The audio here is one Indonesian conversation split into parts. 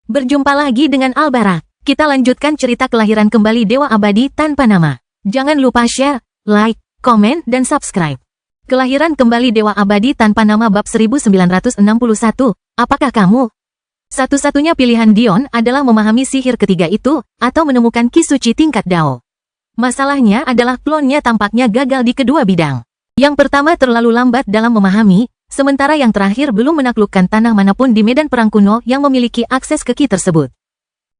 Berjumpa lagi dengan Albarak. Kita lanjutkan cerita kelahiran kembali Dewa Abadi tanpa nama. Jangan lupa share, like, komen, dan subscribe. Kelahiran kembali Dewa Abadi tanpa nama bab 1961. Apakah kamu? Satu-satunya pilihan Dion adalah memahami sihir ketiga itu, atau menemukan Ki Suci tingkat Dao. Masalahnya adalah klonnya tampaknya gagal di kedua bidang. Yang pertama terlalu lambat dalam memahami, sementara yang terakhir belum menaklukkan tanah manapun di medan perang kuno yang memiliki akses ke Ki tersebut.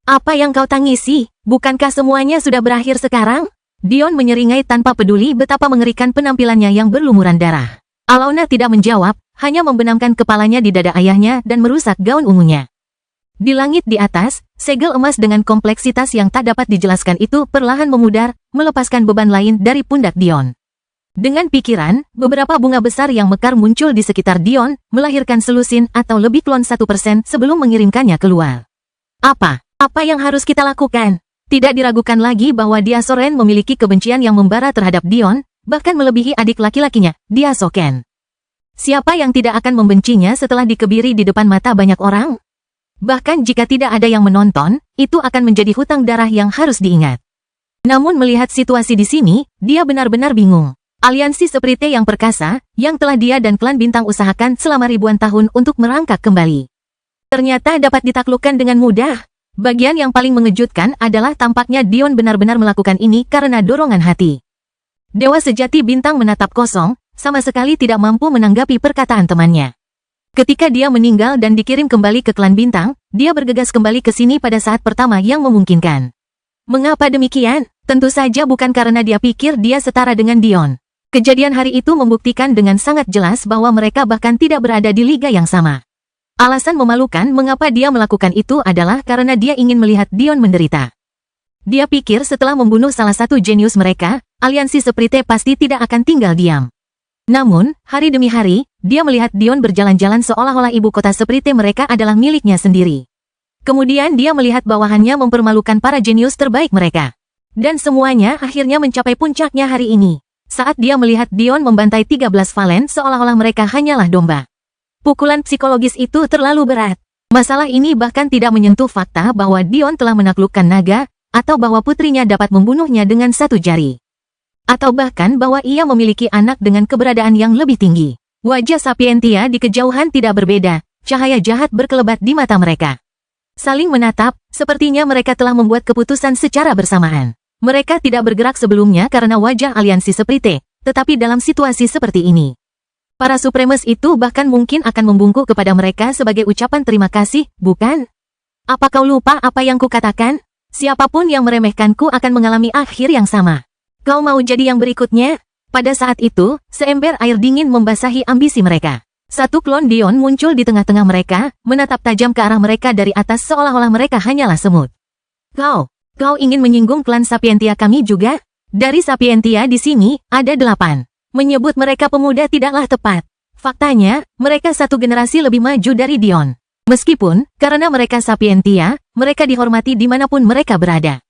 Apa yang kau tangisi? Bukankah semuanya sudah berakhir sekarang? Dion menyeringai tanpa peduli betapa mengerikan penampilannya yang berlumuran darah. Alauna tidak menjawab, hanya membenamkan kepalanya di dada ayahnya dan merusak gaun ungunya. Di langit di atas, segel emas dengan kompleksitas yang tak dapat dijelaskan itu perlahan memudar, melepaskan beban lain dari pundak Dion. Dengan pikiran, beberapa bunga besar yang mekar muncul di sekitar Dion, melahirkan selusin atau lebih klon 1% sebelum mengirimkannya keluar. Apa yang harus kita lakukan? Tidak diragukan lagi bahwa Diasoren memiliki kebencian yang membara terhadap Dion, bahkan melebihi adik laki-lakinya, Diasoken. Siapa yang tidak akan membencinya setelah dikebiri di depan mata banyak orang? Bahkan jika tidak ada yang menonton, itu akan menjadi hutang darah yang harus diingat. Namun melihat situasi di sini, dia benar-benar bingung. Aliansi Sprite yang perkasa, yang telah dia dan klan bintang usahakan selama ribuan tahun untuk merangkak kembali, ternyata dapat ditaklukkan dengan mudah. Bagian yang paling mengejutkan adalah tampaknya Dion benar-benar melakukan ini karena dorongan hati. Dewa sejati bintang menatap kosong, sama sekali tidak mampu menanggapi perkataan temannya. Ketika dia meninggal dan dikirim kembali ke klan bintang, dia bergegas kembali ke sini pada saat pertama yang memungkinkan. Mengapa demikian? Tentu saja bukan karena dia pikir dia setara dengan Dion. Kejadian hari itu membuktikan dengan sangat jelas bahwa mereka bahkan tidak berada di liga yang sama. Alasan memalukan mengapa dia melakukan itu adalah karena dia ingin melihat Dion menderita. Dia pikir setelah membunuh salah satu jenius mereka, aliansi Sprite pasti tidak akan tinggal diam. Namun, hari demi hari, dia melihat Dion berjalan-jalan seolah-olah ibu kota Sprite mereka adalah miliknya sendiri. Kemudian dia melihat bawahannya mempermalukan para jenius terbaik mereka. Dan semuanya akhirnya mencapai puncaknya hari ini. Saat dia melihat Dion membantai 13 Valen seolah-olah mereka hanyalah domba. Pukulan psikologis itu terlalu berat. Masalah ini bahkan tidak menyentuh fakta bahwa Dion telah menaklukkan naga, atau bahwa putrinya dapat membunuhnya dengan satu jari. Atau bahkan bahwa ia memiliki anak dengan keberadaan yang lebih tinggi. Wajah Sapientia di kejauhan tidak berbeda, cahaya jahat berkelebat di mata mereka. Saling menatap, sepertinya mereka telah membuat keputusan secara bersamaan. Mereka tidak bergerak sebelumnya karena wajah aliansi Sprite, tetapi dalam situasi seperti ini, para Supremes itu bahkan mungkin akan membungkuk kepada mereka sebagai ucapan terima kasih, bukan? Apa kau lupa apa yang kukatakan? Siapapun yang meremehkanku akan mengalami akhir yang sama. Kau mau jadi yang berikutnya? Pada saat itu, seember air dingin membasahi ambisi mereka. Satu klon Dion muncul di tengah-tengah mereka, menatap tajam ke arah mereka dari atas seolah-olah mereka hanyalah semut. Kau ingin menyinggung klan Sapientia kami juga? Dari Sapientia di sini, ada 8. Menyebut mereka pemuda tidaklah tepat. Faktanya, mereka satu generasi lebih maju dari Dion. Meskipun, karena mereka Sapientia, mereka dihormati dimanapun mereka berada.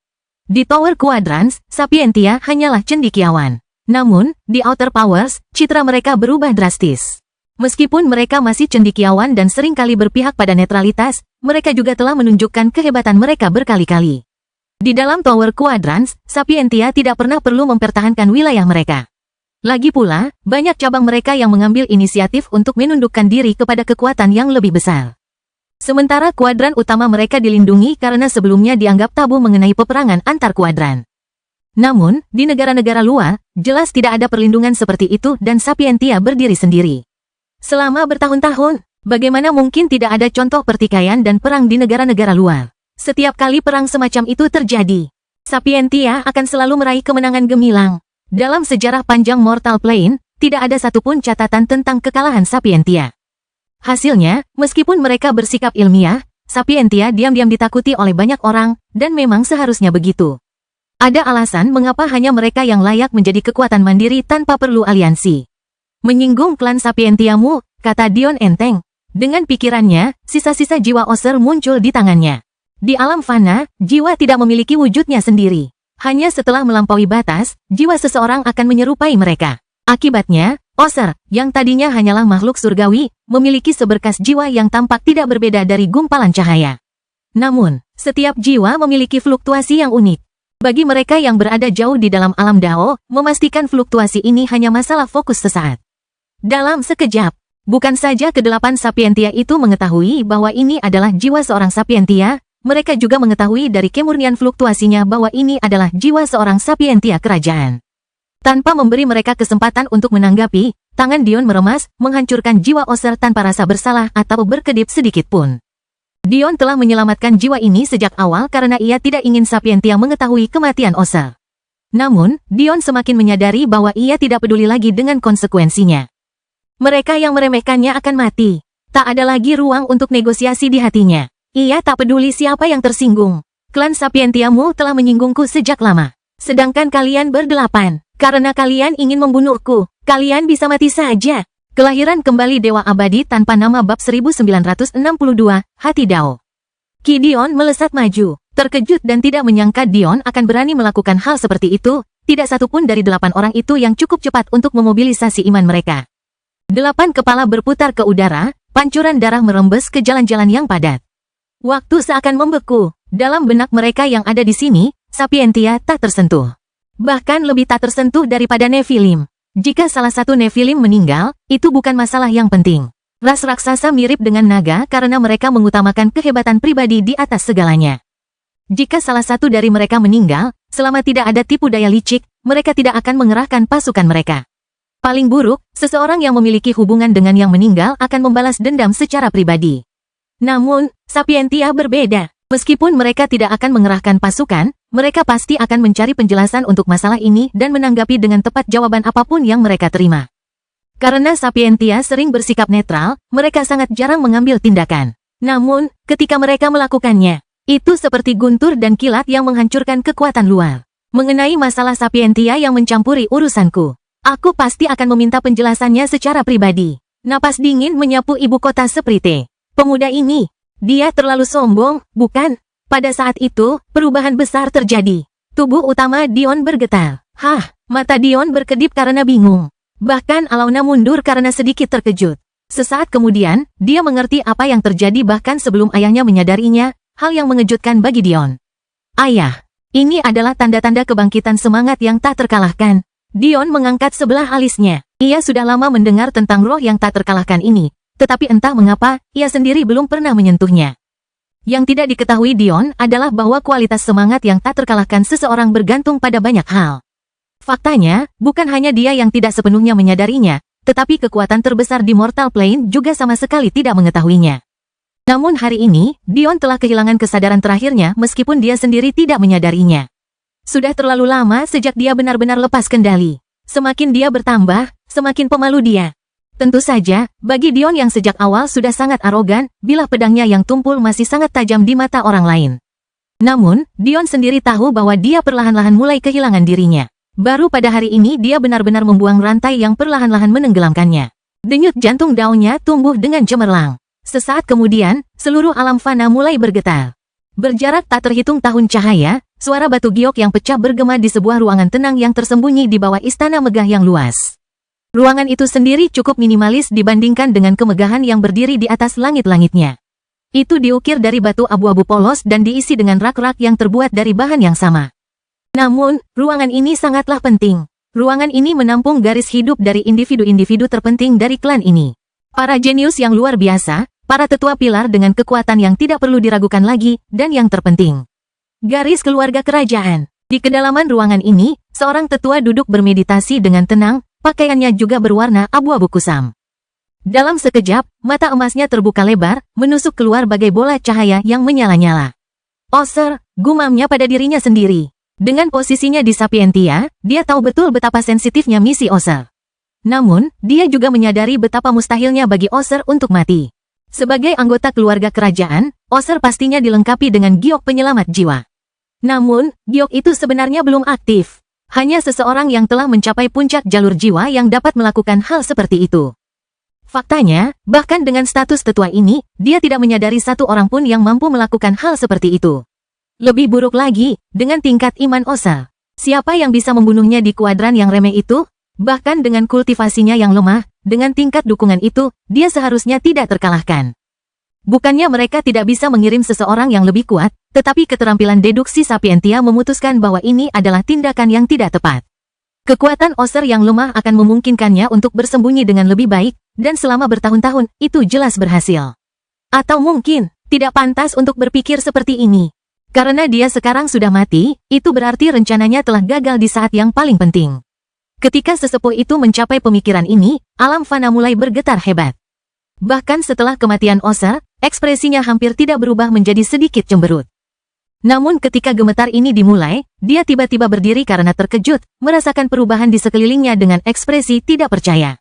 Di Tower Quadrants, Sapientia hanyalah cendekiawan. Namun, di Outer Powers, citra mereka berubah drastis. Meskipun mereka masih cendekiawan dan seringkali berpihak pada netralitas, mereka juga telah menunjukkan kehebatan mereka berkali-kali. Di dalam Tower Quadrants, Sapientia tidak pernah perlu mempertahankan wilayah mereka. Lagi pula, banyak cabang mereka yang mengambil inisiatif untuk menundukkan diri kepada kekuatan yang lebih besar. Sementara kuadran utama mereka dilindungi karena sebelumnya dianggap tabu mengenai peperangan antar kuadran. Namun, di negara-negara luar, jelas tidak ada perlindungan seperti itu dan Sapientia berdiri sendiri. Selama bertahun-tahun, bagaimana mungkin tidak ada contoh pertikaian dan perang di negara-negara luar? Setiap kali perang semacam itu terjadi, Sapientia akan selalu meraih kemenangan gemilang. Dalam sejarah panjang Mortal Plane, tidak ada satupun catatan tentang kekalahan Sapientia. Hasilnya, meskipun mereka bersikap ilmiah, Sapientia diam-diam ditakuti oleh banyak orang, dan memang seharusnya begitu. Ada alasan mengapa hanya mereka yang layak menjadi kekuatan mandiri tanpa perlu aliansi. Menyinggung klan Sapientiamu, kata Dion enteng. Dengan pikirannya, sisa-sisa jiwa Oser muncul di tangannya. Di alam fana, jiwa tidak memiliki wujudnya sendiri. Hanya setelah melampaui batas, jiwa seseorang akan menyerupai mereka. Akibatnya, Oser, yang tadinya hanyalah makhluk surgawi, memiliki seberkas jiwa yang tampak tidak berbeda dari gumpalan cahaya. Namun, setiap jiwa memiliki fluktuasi yang unik. Bagi mereka yang berada jauh di dalam alam Dao, memastikan fluktuasi ini hanya masalah fokus sesaat. Dalam sekejap, bukan saja kedelapan sapientia itu mengetahui bahwa ini adalah jiwa seorang sapientia, mereka juga mengetahui dari kemurnian fluktuasinya bahwa ini adalah jiwa seorang sapientia kerajaan. Tanpa memberi mereka kesempatan untuk menanggapi, tangan Dion meremas, menghancurkan jiwa Oser tanpa rasa bersalah atau berkedip sedikit pun. Dion telah menyelamatkan jiwa ini sejak awal karena ia tidak ingin sapientia mengetahui kematian Oser. Namun, Dion semakin menyadari bahwa ia tidak peduli lagi dengan konsekuensinya. Mereka yang meremehkannya akan mati. Tak ada lagi ruang untuk negosiasi di hatinya. Ia tak peduli siapa yang tersinggung. Klan sapientiamu telah menyinggungku sejak lama. Sedangkan kalian berdelapan. Karena kalian ingin membunuhku, kalian bisa mati saja. Kelahiran kembali Dewa Abadi tanpa nama bab 1962, Hati Dao. Qi Dion melesat maju. Terkejut dan tidak menyangka Dion akan berani melakukan hal seperti itu. Tidak satupun dari 8 orang itu yang cukup cepat untuk memobilisasi iman mereka. 8 kepala berputar ke udara, pancuran darah merembes ke jalan-jalan yang padat. Waktu seakan membeku. Dalam benak mereka yang ada di sini, sapientia tak tersentuh. Bahkan lebih tak tersentuh daripada Nephilim. Jika salah satu Nephilim meninggal, itu bukan masalah yang penting. Ras raksasa mirip dengan naga karena mereka mengutamakan kehebatan pribadi di atas segalanya. Jika salah satu dari mereka meninggal, selama tidak ada tipu daya licik, mereka tidak akan mengerahkan pasukan mereka. Paling buruk, seseorang yang memiliki hubungan dengan yang meninggal akan membalas dendam secara pribadi. Namun, sapientia berbeda. Meskipun mereka tidak akan mengerahkan pasukan, mereka pasti akan mencari penjelasan untuk masalah ini dan menanggapi dengan tepat jawaban apapun yang mereka terima. Karena sapientia sering bersikap netral, mereka sangat jarang mengambil tindakan. Namun, ketika mereka melakukannya, itu seperti guntur dan kilat yang menghancurkan kekuatan luar. Mengenai masalah sapientia yang mencampuri urusanku, aku pasti akan meminta penjelasannya secara pribadi. Napas dingin menyapu ibu kota Sprite. Pemuda ini, dia terlalu sombong, bukan? Pada saat itu, perubahan besar terjadi. Tubuh utama Dion bergetar. Mata Dion berkedip karena bingung. Bahkan Alauna mundur karena sedikit terkejut. Sesaat kemudian, dia mengerti apa yang terjadi bahkan sebelum ayahnya menyadarinya, hal yang mengejutkan bagi Dion. Ayah, ini adalah tanda-tanda kebangkitan semangat yang tak terkalahkan. Dion mengangkat sebelah alisnya. Ia sudah lama mendengar tentang roh yang tak terkalahkan ini, tetapi entah mengapa, ia sendiri belum pernah menyentuhnya. Yang tidak diketahui Dion adalah bahwa kualitas semangat yang tak terkalahkan seseorang bergantung pada banyak hal. Faktanya, bukan hanya dia yang tidak sepenuhnya menyadarinya, tetapi kekuatan terbesar di Mortal Plane juga sama sekali tidak mengetahuinya. Namun hari ini, Dion telah kehilangan kesadaran terakhirnya meskipun dia sendiri tidak menyadarinya. Sudah terlalu lama sejak dia benar-benar lepas kendali. Semakin dia bertambah, semakin pemalu dia. Tentu saja, bagi Dion yang sejak awal sudah sangat arogan, bilah pedangnya yang tumpul masih sangat tajam di mata orang lain. Namun, Dion sendiri tahu bahwa dia perlahan-lahan mulai kehilangan dirinya. Baru pada hari ini dia benar-benar membuang rantai yang perlahan-lahan menenggelamkannya. Denyut jantung daunnya tumbuh dengan cemerlang. Sesaat kemudian, seluruh alam fana mulai bergetar. Berjarak tak terhitung tahun cahaya, suara batu giok yang pecah bergema di sebuah ruangan tenang yang tersembunyi di bawah istana megah yang luas. Ruangan itu sendiri cukup minimalis dibandingkan dengan kemegahan yang berdiri di atas langit-langitnya. Itu diukir dari batu abu-abu polos dan diisi dengan rak-rak yang terbuat dari bahan yang sama. Namun, ruangan ini sangatlah penting. Ruangan ini menampung garis hidup dari individu-individu terpenting dari klan ini. Para jenius yang luar biasa, para tetua pilar dengan kekuatan yang tidak perlu diragukan lagi, dan yang terpenting, garis keluarga kerajaan. Di kedalaman ruangan ini, seorang tetua duduk bermeditasi dengan tenang, pakaiannya juga berwarna abu-abu kusam. Dalam sekejap, mata emasnya terbuka lebar, menusuk keluar bagai bola cahaya yang menyala-nyala. Oser, gumamnya pada dirinya sendiri. Dengan posisinya di Sapientia, dia tahu betul betapa sensitifnya misi Oser. Namun, dia juga menyadari betapa mustahilnya bagi Oser untuk mati. Sebagai anggota keluarga kerajaan, Oser pastinya dilengkapi dengan giok penyelamat jiwa. Namun, giok itu sebenarnya belum aktif. Hanya seseorang yang telah mencapai puncak jalur jiwa yang dapat melakukan hal seperti itu. Faktanya, bahkan dengan status tetua ini, dia tidak menyadari satu orang pun yang mampu melakukan hal seperti itu. Lebih buruk lagi, dengan tingkat iman Oser, siapa yang bisa membunuhnya di kuadran yang remeh itu? Bahkan dengan kultivasinya yang lemah, dengan tingkat dukungan itu, dia seharusnya tidak terkalahkan. Bukannya mereka tidak bisa mengirim seseorang yang lebih kuat, tetapi keterampilan deduksi Sapientia memutuskan bahwa ini adalah tindakan yang tidak tepat. Kekuatan Oser yang lemah akan memungkinkannya untuk bersembunyi dengan lebih baik, dan selama bertahun-tahun, itu jelas berhasil. Atau mungkin, tidak pantas untuk berpikir seperti ini. Karena dia sekarang sudah mati, itu berarti rencananya telah gagal di saat yang paling penting. Ketika sesepuh itu mencapai pemikiran ini, alam fana mulai bergetar hebat. Bahkan setelah kematian Oser, ekspresinya hampir tidak berubah menjadi sedikit cemberut. Namun ketika gemetar ini dimulai, dia tiba-tiba berdiri karena terkejut, merasakan perubahan di sekelilingnya dengan ekspresi tidak percaya.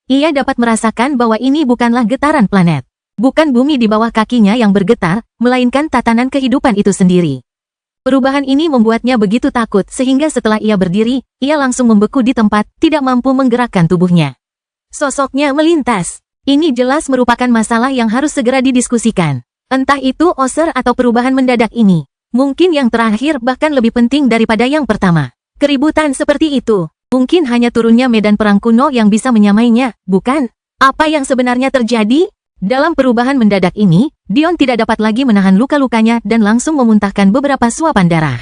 Ia dapat merasakan bahwa ini bukanlah getaran planet. Bukan bumi di bawah kakinya yang bergetar, melainkan tatanan kehidupan itu sendiri. Perubahan ini membuatnya begitu takut sehingga setelah ia berdiri, ia langsung membeku di tempat, tidak mampu menggerakkan tubuhnya. Sosoknya melintas. Ini jelas merupakan masalah yang harus segera didiskusikan. Entah itu Oser atau perubahan mendadak ini. Mungkin yang terakhir bahkan lebih penting daripada yang pertama. Keributan seperti itu, mungkin hanya turunnya medan perang kuno yang bisa menyamainya, bukan? Apa yang sebenarnya terjadi? Dalam perubahan mendadak ini, Dion tidak dapat lagi menahan luka-lukanya dan langsung memuntahkan beberapa suapan darah.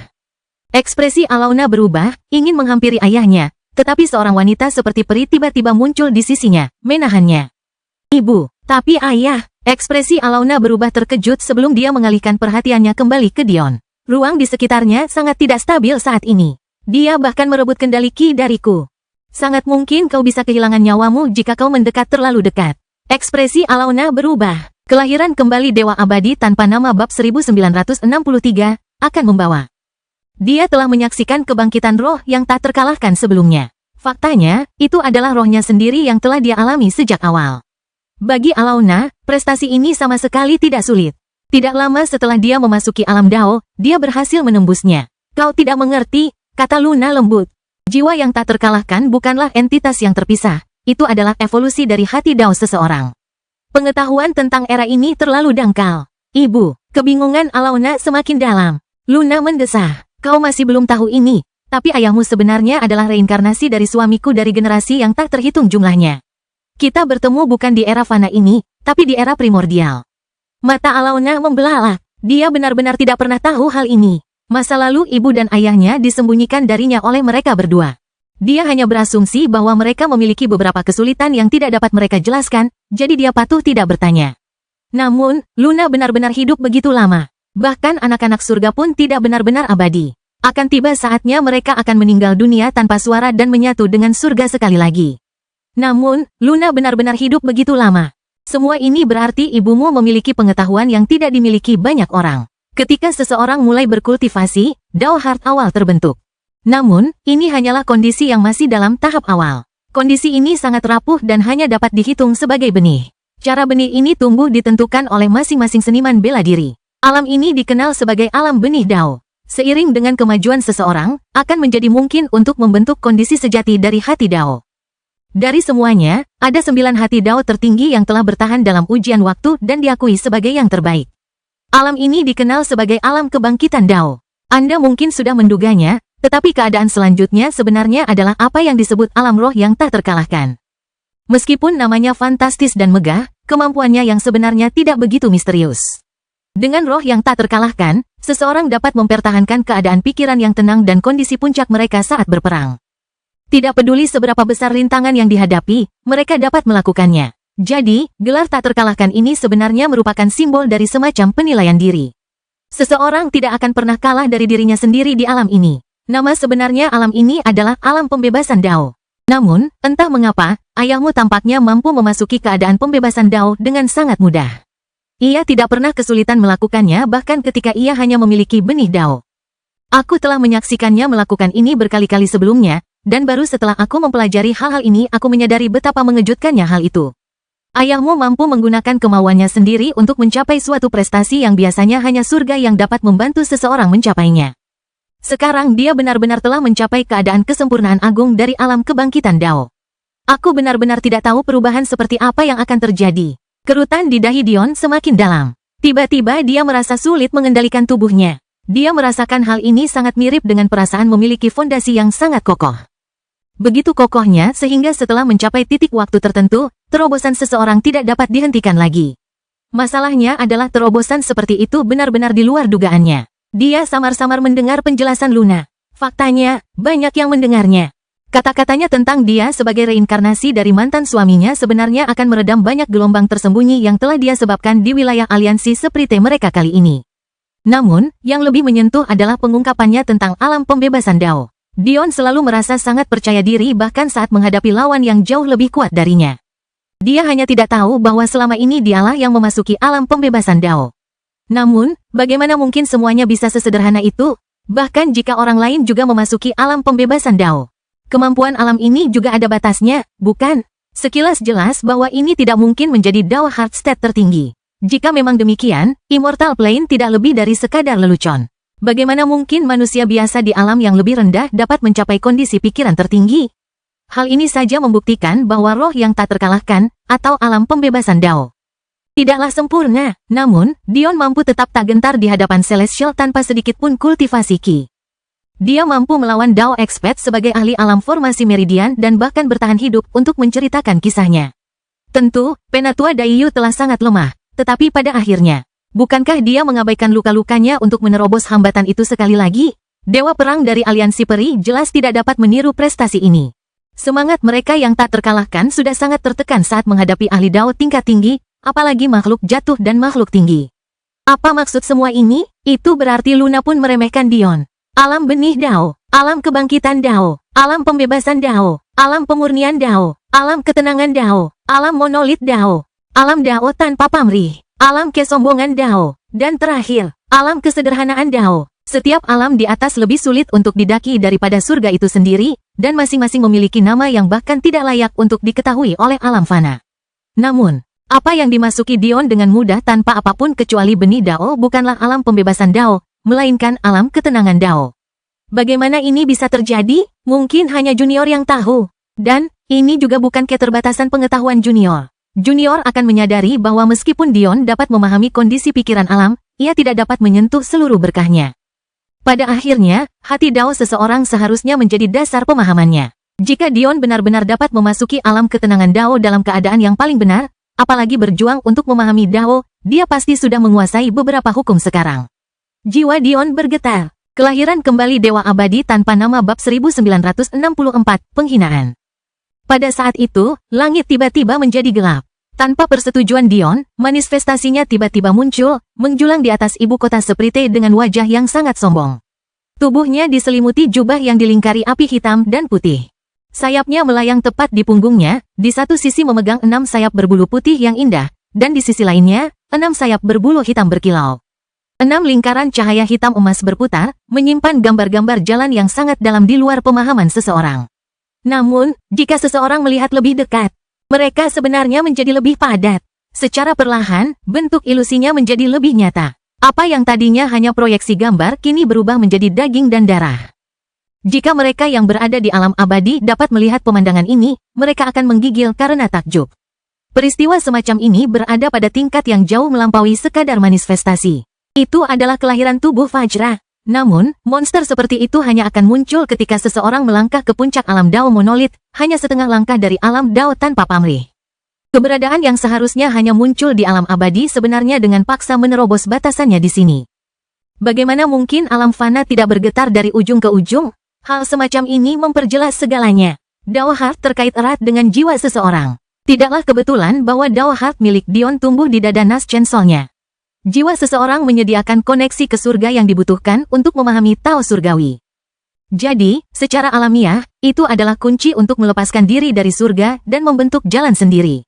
Ekspresi Alauna berubah, ingin menghampiri ayahnya, tetapi seorang wanita seperti peri tiba-tiba muncul di sisinya, menahannya. Ibu, tapi ayah. Ekspresi Alauna berubah terkejut sebelum dia mengalihkan perhatiannya kembali ke Dion. Ruang di sekitarnya sangat tidak stabil saat ini. Dia bahkan merebut kendali Ki dariku. Sangat mungkin kau bisa kehilangan nyawamu jika kau mendekat terlalu dekat. Ekspresi Alauna berubah. Kelahiran kembali Dewa Abadi tanpa nama bab 1963 akan membawa. Dia telah menyaksikan kebangkitan roh yang tak terkalahkan sebelumnya. Faktanya, itu adalah rohnya sendiri yang telah dia alami sejak awal. Bagi Alauna, prestasi ini sama sekali tidak sulit. Tidak lama setelah dia memasuki alam Dao, dia berhasil menembusnya. Kau tidak mengerti, kata Luna lembut. Jiwa yang tak terkalahkan bukanlah entitas yang terpisah. Itu adalah evolusi dari hati Dao seseorang. Pengetahuan tentang era ini terlalu dangkal. Ibu, kebingungan Alauna semakin dalam. Luna mendesah. Kau masih belum tahu ini, tapi ayahmu sebenarnya adalah reinkarnasi dari suamiku dari generasi yang tak terhitung jumlahnya. Kita bertemu bukan di era fana ini, tapi di era primordial. Mata Alauna membelalak. Dia benar-benar tidak pernah tahu hal ini. Masa lalu ibu dan ayahnya disembunyikan darinya oleh mereka berdua. Dia hanya berasumsi bahwa mereka memiliki beberapa kesulitan yang tidak dapat mereka jelaskan, jadi dia patuh tidak bertanya. Namun, Luna benar-benar hidup begitu lama. Bahkan anak-anak surga pun tidak benar-benar abadi. Akan tiba saatnya mereka akan meninggal dunia tanpa suara dan menyatu dengan surga sekali lagi. Namun, Luna benar-benar hidup begitu lama. Semua ini berarti ibumu memiliki pengetahuan yang tidak dimiliki banyak orang. Ketika seseorang mulai berkultivasi, Dao Heart awal terbentuk. Namun, ini hanyalah kondisi yang masih dalam tahap awal. Kondisi ini sangat rapuh dan hanya dapat dihitung sebagai benih. Cara benih ini tumbuh ditentukan oleh masing-masing seniman bela diri. Alam ini dikenal sebagai alam benih Dao. Seiring dengan kemajuan seseorang, akan menjadi mungkin untuk membentuk kondisi sejati dari hati Dao. Dari semuanya, ada 9 hati Dao tertinggi yang telah bertahan dalam ujian waktu dan diakui sebagai yang terbaik. Alam ini dikenal sebagai alam kebangkitan Dao. Anda mungkin sudah menduganya, tetapi keadaan selanjutnya sebenarnya adalah apa yang disebut alam roh yang tak terkalahkan. Meskipun namanya fantastis dan megah, kemampuannya yang sebenarnya tidak begitu misterius. Dengan roh yang tak terkalahkan, seseorang dapat mempertahankan keadaan pikiran yang tenang dan kondisi puncak mereka saat berperang. Tidak peduli seberapa besar rintangan yang dihadapi, mereka dapat melakukannya. Jadi, gelar tak terkalahkan ini sebenarnya merupakan simbol dari semacam penilaian diri. Seseorang tidak akan pernah kalah dari dirinya sendiri di alam ini. Nama sebenarnya alam ini adalah alam pembebasan Dao. Namun, entah mengapa, ayahmu tampaknya mampu memasuki keadaan pembebasan Dao dengan sangat mudah. Ia tidak pernah kesulitan melakukannya bahkan ketika ia hanya memiliki benih Dao. Aku telah menyaksikannya melakukan ini berkali-kali sebelumnya, dan baru setelah aku mempelajari hal-hal ini aku menyadari betapa mengejutkannya hal itu. Ayahmu mampu menggunakan kemauannya sendiri untuk mencapai suatu prestasi yang biasanya hanya surga yang dapat membantu seseorang mencapainya. Sekarang dia benar-benar telah mencapai keadaan kesempurnaan agung dari alam kebangkitan Dao. Aku benar-benar tidak tahu perubahan seperti apa yang akan terjadi. Kerutan di dahi Dion semakin dalam. Tiba-tiba dia merasa sulit mengendalikan tubuhnya. Dia merasakan hal ini sangat mirip dengan perasaan memiliki fondasi yang sangat kokoh. Begitu kokohnya sehingga setelah mencapai titik waktu tertentu, terobosan seseorang tidak dapat dihentikan lagi. Masalahnya adalah terobosan seperti itu benar-benar di luar dugaannya. Dia samar-samar mendengar penjelasan Luna. Faktanya, banyak yang mendengarnya. Kata-katanya tentang dia sebagai reinkarnasi dari mantan suaminya sebenarnya akan meredam banyak gelombang tersembunyi yang telah dia sebabkan di wilayah aliansi Sprite mereka kali ini. Namun, yang lebih menyentuh adalah pengungkapannya tentang alam pembebasan Dao. Dion selalu merasa sangat percaya diri bahkan saat menghadapi lawan yang jauh lebih kuat darinya. Dia hanya tidak tahu bahwa selama ini dialah yang memasuki alam pembebasan Dao. Namun, bagaimana mungkin semuanya bisa sesederhana itu? Bahkan jika orang lain juga memasuki alam pembebasan Dao. Kemampuan alam ini juga ada batasnya, bukan? Sekilas jelas bahwa ini tidak mungkin menjadi Dao Heart State tertinggi. Jika memang demikian, Immortal Plane tidak lebih dari sekadar lelucon. Bagaimana mungkin manusia biasa di alam yang lebih rendah dapat mencapai kondisi pikiran tertinggi? Hal ini saja membuktikan bahwa roh yang tak terkalahkan, atau alam pembebasan Dao, tidaklah sempurna, namun, Dion mampu tetap tak gentar di hadapan Celestial tanpa sedikit pun kultivasi Ki. Dia mampu melawan Dao Expert sebagai ahli alam formasi Meridian dan bahkan bertahan hidup untuk menceritakan kisahnya. Tentu, Penatua Daiyu telah sangat lemah, tetapi pada akhirnya, bukankah dia mengabaikan luka-lukanya untuk menerobos hambatan itu sekali lagi? Dewa Perang dari Aliansi Peri jelas tidak dapat meniru prestasi ini. Semangat mereka yang tak terkalahkan sudah sangat tertekan saat menghadapi ahli Dao tingkat tinggi, apalagi makhluk jatuh dan makhluk tinggi. Apa maksud semua ini? Itu berarti Luna pun meremehkan Dion. Alam benih Dao, alam kebangkitan Dao, alam pembebasan Dao, alam pemurnian Dao, alam ketenangan Dao, alam monolit Dao, alam Dao tanpa pamrih, alam kesombongan Dao, dan terakhir, alam kesederhanaan Dao. Setiap alam di atas lebih sulit untuk didaki daripada surga itu sendiri, dan masing-masing memiliki nama yang bahkan tidak layak untuk diketahui oleh alam fana. Namun, apa yang dimasuki Dion dengan mudah tanpa apapun kecuali benih Dao bukanlah alam pembebasan Dao, melainkan alam ketenangan Dao. Bagaimana ini bisa terjadi? Mungkin hanya junior yang tahu. Dan, ini juga bukan keterbatasan pengetahuan junior. Junior akan menyadari bahwa meskipun Dion dapat memahami kondisi pikiran alam, ia tidak dapat menyentuh seluruh berkahnya. Pada akhirnya, hati Dao seseorang seharusnya menjadi dasar pemahamannya. Jika Dion benar-benar dapat memasuki alam ketenangan Dao dalam keadaan yang paling benar, apalagi berjuang untuk memahami Dao, dia pasti sudah menguasai beberapa hukum sekarang. Jiwa Dion bergetar. Kelahiran kembali Dewa Abadi tanpa nama bab 1964, penghinaan. Pada saat itu, langit tiba-tiba menjadi gelap. Tanpa persetujuan Dion, manifestasinya tiba-tiba muncul, menjulang di atas ibu kota Sprite dengan wajah yang sangat sombong. Tubuhnya diselimuti jubah yang dilingkari api hitam dan putih. Sayapnya melayang tepat di punggungnya, di satu sisi memegang 6 sayap berbulu putih yang indah, dan di sisi lainnya, 6 sayap berbulu hitam berkilau. 6 lingkaran cahaya hitam emas berputar, menyimpan gambar-gambar jalan yang sangat dalam di luar pemahaman seseorang. Namun, jika seseorang melihat lebih dekat, mereka sebenarnya menjadi lebih padat. Secara perlahan, bentuk ilusinya menjadi lebih nyata. Apa yang tadinya hanya proyeksi gambar kini berubah menjadi daging dan darah. Jika mereka yang berada di alam abadi dapat melihat pemandangan ini, mereka akan menggigil karena takjub. Peristiwa semacam ini berada pada tingkat yang jauh melampaui sekadar manifestasi. Itu adalah kelahiran tubuh Fajra. Namun, monster seperti itu hanya akan muncul ketika seseorang melangkah ke puncak alam Dao monolit, hanya setengah langkah dari alam Dao tanpa pamrih. Keberadaan yang seharusnya hanya muncul di alam abadi sebenarnya dengan paksa menerobos batasannya di sini. Bagaimana mungkin alam fana tidak bergetar dari ujung ke ujung? Hal semacam ini memperjelas segalanya. Dao Heart terkait erat dengan jiwa seseorang. Tidaklah kebetulan bahwa Dao Heart milik Dion tumbuh di dada Nas Chensolnya. Jiwa seseorang menyediakan koneksi ke surga yang dibutuhkan untuk memahami Tao surgawi. Jadi, secara alamiah, itu adalah kunci untuk melepaskan diri dari surga dan membentuk jalan sendiri.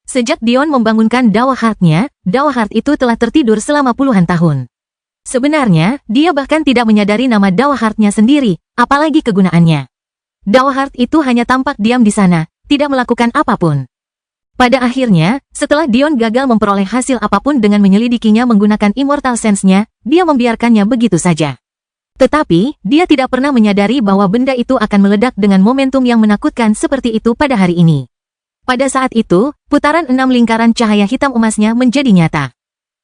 Sejak Dion membangunkan Dao Heart-nya, Dao Heart itu telah tertidur selama puluhan tahun. Sebenarnya, dia bahkan tidak menyadari nama Dao Heart-nya sendiri, apalagi kegunaannya. Dao Heart itu hanya tampak diam di sana, tidak melakukan apapun. Pada akhirnya, setelah Dion gagal memperoleh hasil apapun dengan menyelidikinya menggunakan Immortal Sense-nya, dia membiarkannya begitu saja. Tetapi, dia tidak pernah menyadari bahwa benda itu akan meledak dengan momentum yang menakutkan seperti itu pada hari ini. Pada saat itu, putaran 6 lingkaran cahaya hitam emasnya menjadi nyata.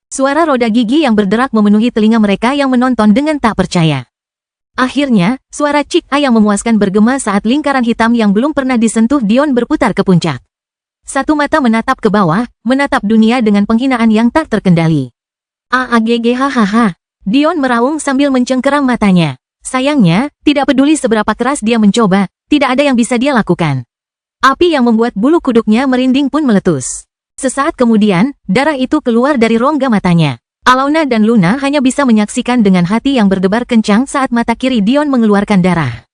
Suara roda gigi yang berderak memenuhi telinga mereka yang menonton dengan tak percaya. Akhirnya, suara Cik A yang memuaskan bergema saat lingkaran hitam yang belum pernah disentuh Dion berputar ke puncak. Satu mata menatap ke bawah, menatap dunia dengan penghinaan yang tak terkendali. Hahaha. Dion meraung sambil mencengkeram matanya. Sayangnya, tidak peduli seberapa keras dia mencoba, tidak ada yang bisa dia lakukan. Api yang membuat bulu kuduknya merinding pun meletus. Sesaat kemudian, darah itu keluar dari rongga matanya. Alona dan Luna hanya bisa menyaksikan dengan hati yang berdebar kencang saat mata kiri Dion mengeluarkan darah.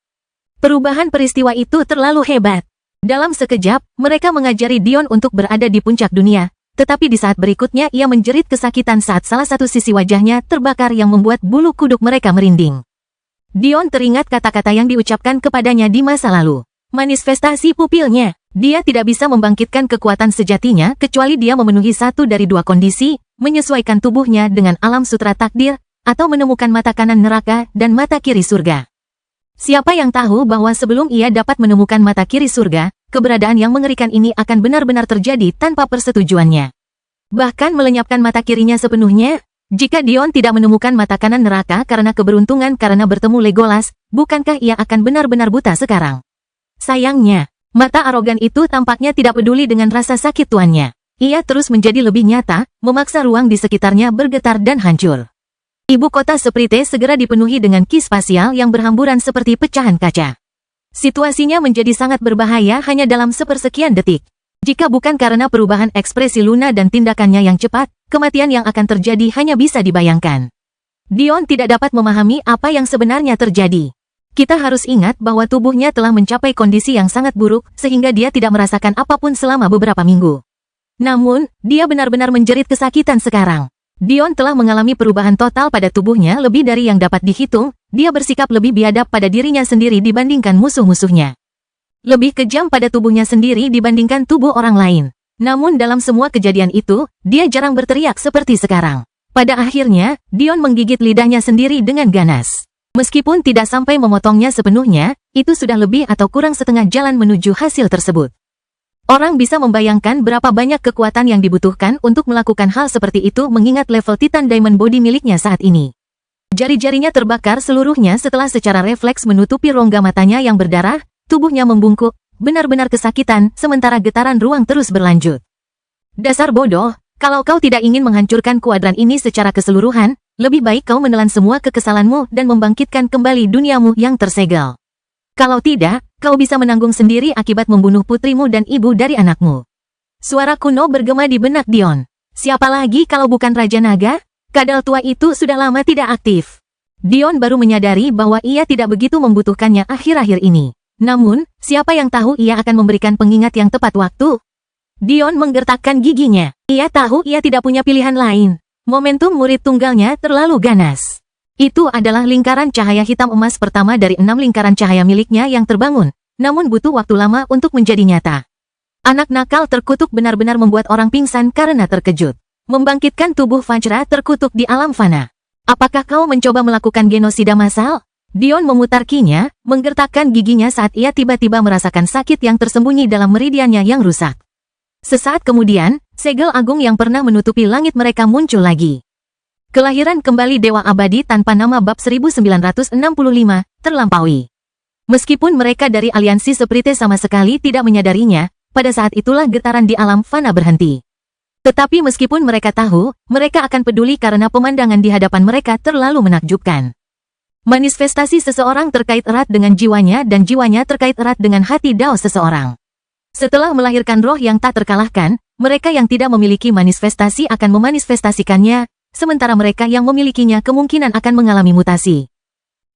Perubahan peristiwa itu terlalu hebat. Dalam sekejap, mereka mengajari Dion untuk berada di puncak dunia, tetapi di saat berikutnya ia menjerit kesakitan saat salah satu sisi wajahnya terbakar yang membuat bulu kuduk mereka merinding. Dion teringat kata-kata yang diucapkan kepadanya di masa lalu. Manifestasi pupilnya. Dia tidak bisa membangkitkan kekuatan sejatinya kecuali dia memenuhi satu dari dua kondisi, menyesuaikan tubuhnya dengan alam sutra takdir, atau menemukan mata kanan neraka dan mata kiri surga. Siapa yang tahu bahwa sebelum ia dapat menemukan mata kiri surga, keberadaan yang mengerikan ini akan benar-benar terjadi tanpa persetujuannya. Bahkan melenyapkan mata kirinya sepenuhnya. Jika Dion tidak menemukan mata kanan neraka karena keberuntungan karena bertemu Legolas, bukankah ia akan benar-benar buta sekarang? Sayangnya, mata arogan itu tampaknya tidak peduli dengan rasa sakit tuannya. Ia terus menjadi lebih nyata, memaksa ruang di sekitarnya bergetar dan hancur. Ibu kota Sprite segera dipenuhi dengan ki spasial yang berhamburan seperti pecahan kaca. Situasinya menjadi sangat berbahaya hanya dalam sepersekian detik. Jika bukan karena perubahan ekspresi Luna dan tindakannya yang cepat, kematian yang akan terjadi hanya bisa dibayangkan. Dion tidak dapat memahami apa yang sebenarnya terjadi. Kita harus ingat bahwa tubuhnya telah mencapai kondisi yang sangat buruk, sehingga dia tidak merasakan apapun selama beberapa minggu. Namun, dia benar-benar menjerit kesakitan sekarang. Dion telah mengalami perubahan total pada tubuhnya lebih dari yang dapat dihitung, dia bersikap lebih biadab pada dirinya sendiri dibandingkan musuh-musuhnya. Lebih kejam pada tubuhnya sendiri dibandingkan tubuh orang lain. Namun dalam semua kejadian itu, dia jarang berteriak seperti sekarang. Pada akhirnya, Dion menggigit lidahnya sendiri dengan ganas. Meskipun tidak sampai memotongnya sepenuhnya, itu sudah lebih atau kurang setengah jalan menuju hasil tersebut. Orang bisa membayangkan berapa banyak kekuatan yang dibutuhkan untuk melakukan hal seperti itu mengingat level Titan Diamond Body miliknya saat ini. Jari-jarinya terbakar seluruhnya setelah secara refleks menutupi rongga matanya yang berdarah, tubuhnya membungkuk, benar-benar kesakitan, sementara getaran ruang terus berlanjut. Dasar bodoh, kalau kau tidak ingin menghancurkan kuadran ini secara keseluruhan, lebih baik kau menelan semua kekesalanmu dan membangkitkan kembali duniamu yang tersegel. Kalau tidak, kau bisa menanggung sendiri akibat membunuh putrimu dan ibu dari anakmu. Suara kuno bergema di benak Dion. Siapa lagi kalau bukan Raja Naga? Kadal tua itu sudah lama tidak aktif. Dion baru menyadari bahwa ia tidak begitu membutuhkannya akhir-akhir ini. Namun, siapa yang tahu ia akan memberikan pengingat yang tepat waktu? Dion menggertakkan giginya. Ia tahu ia tidak punya pilihan lain. Momentum murid tunggalnya terlalu ganas. Itu adalah lingkaran cahaya hitam emas pertama dari 6 lingkaran cahaya miliknya yang terbangun, namun butuh waktu lama untuk menjadi nyata. Anak nakal terkutuk benar-benar membuat orang pingsan karena terkejut. Membangkitkan tubuh Vajra terkutuk di alam fana. Apakah kau mencoba melakukan genosida massal? Dion memutar kinya, menggertakkan giginya saat ia tiba-tiba merasakan sakit yang tersembunyi dalam meridiannya yang rusak. Sesaat kemudian, segel agung yang pernah menutupi langit mereka muncul lagi. Kelahiran kembali Dewa Abadi tanpa nama bab 1965, terlampaui. Meskipun mereka dari aliansi Sprite sama sekali tidak menyadarinya, pada saat itulah getaran di alam fana berhenti. Tetapi meskipun mereka tahu, mereka akan peduli karena pemandangan di hadapan mereka terlalu menakjubkan. Manifestasi seseorang terkait erat dengan jiwanya dan jiwanya terkait erat dengan hati Dao seseorang. Setelah melahirkan roh yang tak terkalahkan, mereka yang tidak memiliki manifestasi akan memanifestasikannya, sementara mereka yang memilikinya kemungkinan akan mengalami mutasi.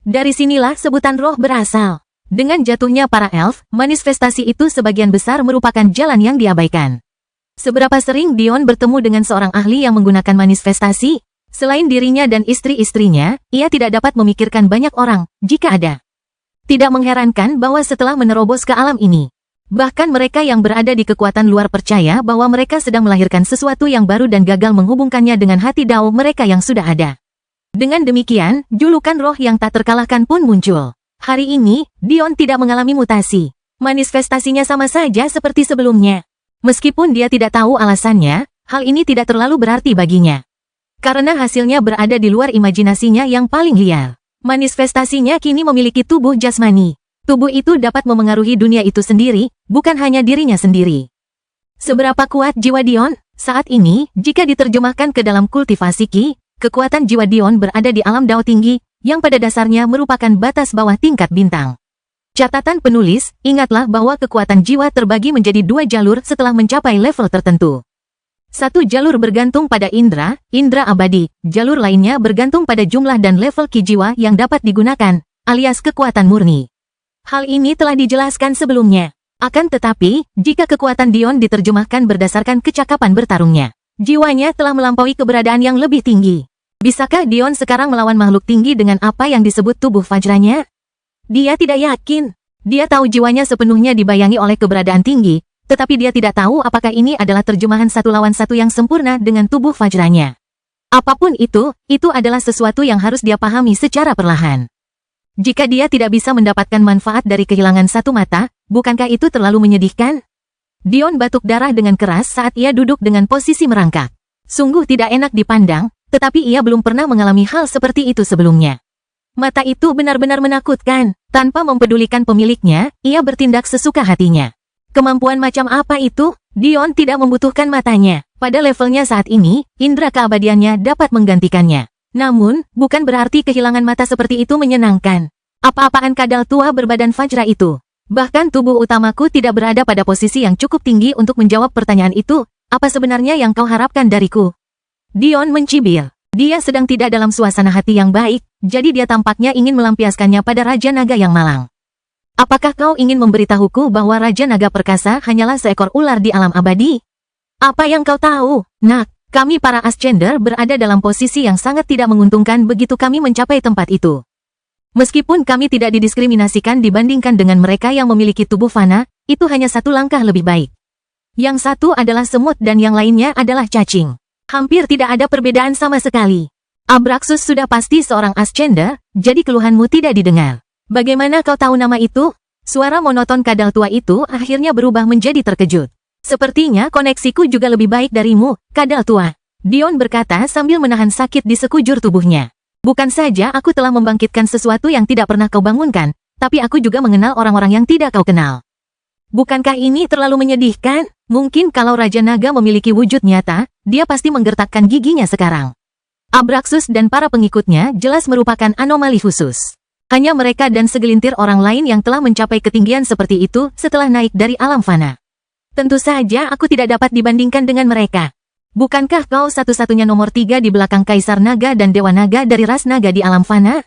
Dari sinilah sebutan roh berasal. Dengan jatuhnya para elf, manifestasi itu sebagian besar merupakan jalan yang diabaikan. Seberapa sering Dion bertemu dengan seorang ahli yang menggunakan manifestasi? Selain dirinya dan istri-istrinya, ia tidak dapat memikirkan banyak orang, jika ada. Tidak mengherankan bahwa setelah menerobos ke alam ini, bahkan mereka yang berada di kekuatan luar percaya bahwa mereka sedang melahirkan sesuatu yang baru dan gagal menghubungkannya dengan hati Dao mereka yang sudah ada. Dengan demikian, julukan roh yang tak terkalahkan pun muncul. Hari ini, Dion tidak mengalami mutasi. Manifestasinya sama saja seperti sebelumnya. Meskipun dia tidak tahu alasannya, hal ini tidak terlalu berarti baginya. Karena hasilnya berada di luar imajinasinya yang paling liar. Manifestasinya kini memiliki tubuh jasmani. Tubuh itu dapat memengaruhi dunia itu sendiri, bukan hanya dirinya sendiri. Seberapa kuat jiwa Dion? Saat ini, jika diterjemahkan ke dalam kultivasi Qi, kekuatan jiwa Dion berada di alam Dao tinggi, yang pada dasarnya merupakan batas bawah tingkat bintang. Catatan penulis, ingatlah bahwa kekuatan jiwa terbagi menjadi 2 jalur setelah mencapai level tertentu. Satu jalur bergantung pada indera abadi, jalur lainnya bergantung pada jumlah dan level Qi jiwa yang dapat digunakan, alias kekuatan murni. Hal ini telah dijelaskan sebelumnya. Akan tetapi, jika kekuatan Dion diterjemahkan berdasarkan kecakapan bertarungnya, jiwanya telah melampaui keberadaan yang lebih tinggi. Bisakah Dion sekarang melawan makhluk tinggi dengan apa yang disebut tubuh Fajranya? Dia tidak yakin. Dia tahu jiwanya sepenuhnya dibayangi oleh keberadaan tinggi, tetapi dia tidak tahu apakah ini adalah terjemahan 1 lawan 1 yang sempurna dengan tubuh Fajranya. Apapun itu adalah sesuatu yang harus dia pahami secara perlahan. Jika dia tidak bisa mendapatkan manfaat dari kehilangan 1 mata, bukankah itu terlalu menyedihkan? Dion batuk darah dengan keras saat ia duduk dengan posisi merangkak. Sungguh tidak enak dipandang, tetapi ia belum pernah mengalami hal seperti itu sebelumnya. Mata itu benar-benar menakutkan. Tanpa mempedulikan pemiliknya, ia bertindak sesuka hatinya. Kemampuan macam apa itu? Dion tidak membutuhkan matanya. Pada levelnya saat ini, indera keabadiannya dapat menggantikannya. Namun, bukan berarti kehilangan mata seperti itu menyenangkan. Apa-apaan kadal tua berbadan Fajra itu? Bahkan tubuh utamaku tidak berada pada posisi yang cukup tinggi untuk menjawab pertanyaan itu. Apa sebenarnya yang kau harapkan dariku? Dion mencibir. Dia sedang tidak dalam suasana hati yang baik, jadi dia tampaknya ingin melampiaskannya pada Raja Naga yang malang. Apakah kau ingin memberitahuku bahwa Raja Naga Perkasa hanyalah seekor ular di alam abadi? Apa yang kau tahu, Nak? Kami para Ascender berada dalam posisi yang sangat tidak menguntungkan begitu kami mencapai tempat itu. Meskipun kami tidak didiskriminasikan dibandingkan dengan mereka yang memiliki tubuh fana, itu hanya 1 langkah lebih baik. Yang satu adalah semut dan yang lainnya adalah cacing. Hampir tidak ada perbedaan sama sekali. Abraxas sudah pasti seorang Ascender, jadi keluhanmu tidak didengar. Bagaimana kau tahu nama itu? Suara monoton kadal tua itu akhirnya berubah menjadi terkejut. Sepertinya koneksiku juga lebih baik darimu, kadal tua. Dion berkata sambil menahan sakit di sekujur tubuhnya. Bukan saja aku telah membangkitkan sesuatu yang tidak pernah kau bangunkan, tapi aku juga mengenal orang-orang yang tidak kau kenal. Bukankah ini terlalu menyedihkan? Mungkin kalau Raja Naga memiliki wujud nyata, dia pasti menggertakkan giginya sekarang. Abraxas dan para pengikutnya jelas merupakan anomali khusus. Hanya mereka dan segelintir orang lain yang telah mencapai ketinggian seperti itu setelah naik dari alam fana. Tentu saja aku tidak dapat dibandingkan dengan mereka. Bukankah kau satu-satunya nomor 3 di belakang Kaisar Naga dan Dewa Naga dari ras naga di alam fana?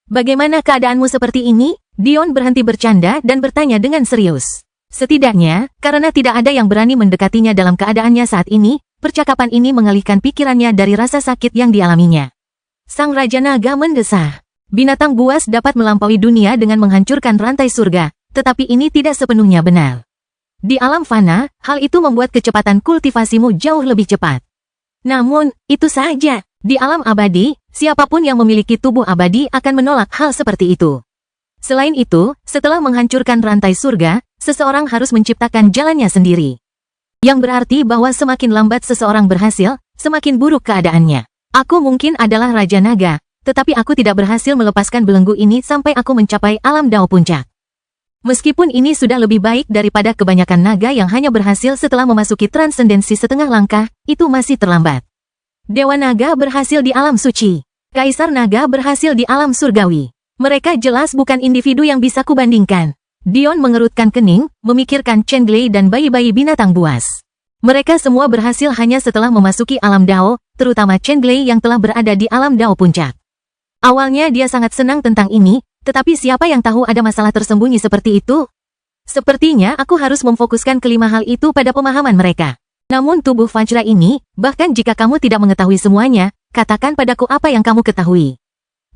Bagaimana keadaanmu seperti ini? Dion berhenti bercanda dan bertanya dengan serius. Setidaknya, karena tidak ada yang berani mendekatinya dalam keadaannya saat ini, percakapan ini mengalihkan pikirannya dari rasa sakit yang dialaminya. Sang Raja Naga mendesah. Binatang buas dapat melampaui dunia dengan menghancurkan rantai surga, tetapi ini tidak sepenuhnya benar. Di alam fana, hal itu membuat kecepatan kultivasimu jauh lebih cepat. Namun, itu saja. Di alam abadi, siapapun yang memiliki tubuh abadi akan menolak hal seperti itu. Selain itu, setelah menghancurkan rantai surga, seseorang harus menciptakan jalannya sendiri. Yang berarti bahwa semakin lambat seseorang berhasil, semakin buruk keadaannya. Aku mungkin adalah Raja Naga, tetapi aku tidak berhasil melepaskan belenggu ini sampai aku mencapai alam Dao Puncak. Meskipun ini sudah lebih baik daripada kebanyakan naga yang hanya berhasil setelah memasuki transendensi setengah langkah, itu masih terlambat. Dewa Naga berhasil di alam suci. Kaisar Naga berhasil di alam surgawi. Mereka jelas bukan individu yang bisa kubandingkan. Dion mengerutkan kening, memikirkan Chenglei dan bayi-bayi binatang buas. Mereka semua berhasil hanya setelah memasuki alam Dao, terutama Chenglei yang telah berada di alam Dao Puncak. Awalnya dia sangat senang tentang ini, tetapi siapa yang tahu ada masalah tersembunyi seperti itu? Sepertinya aku harus memfokuskan kelima hal itu pada pemahaman mereka. Namun tubuh Fajra ini, bahkan jika kamu tidak mengetahui semuanya, katakan padaku apa yang kamu ketahui.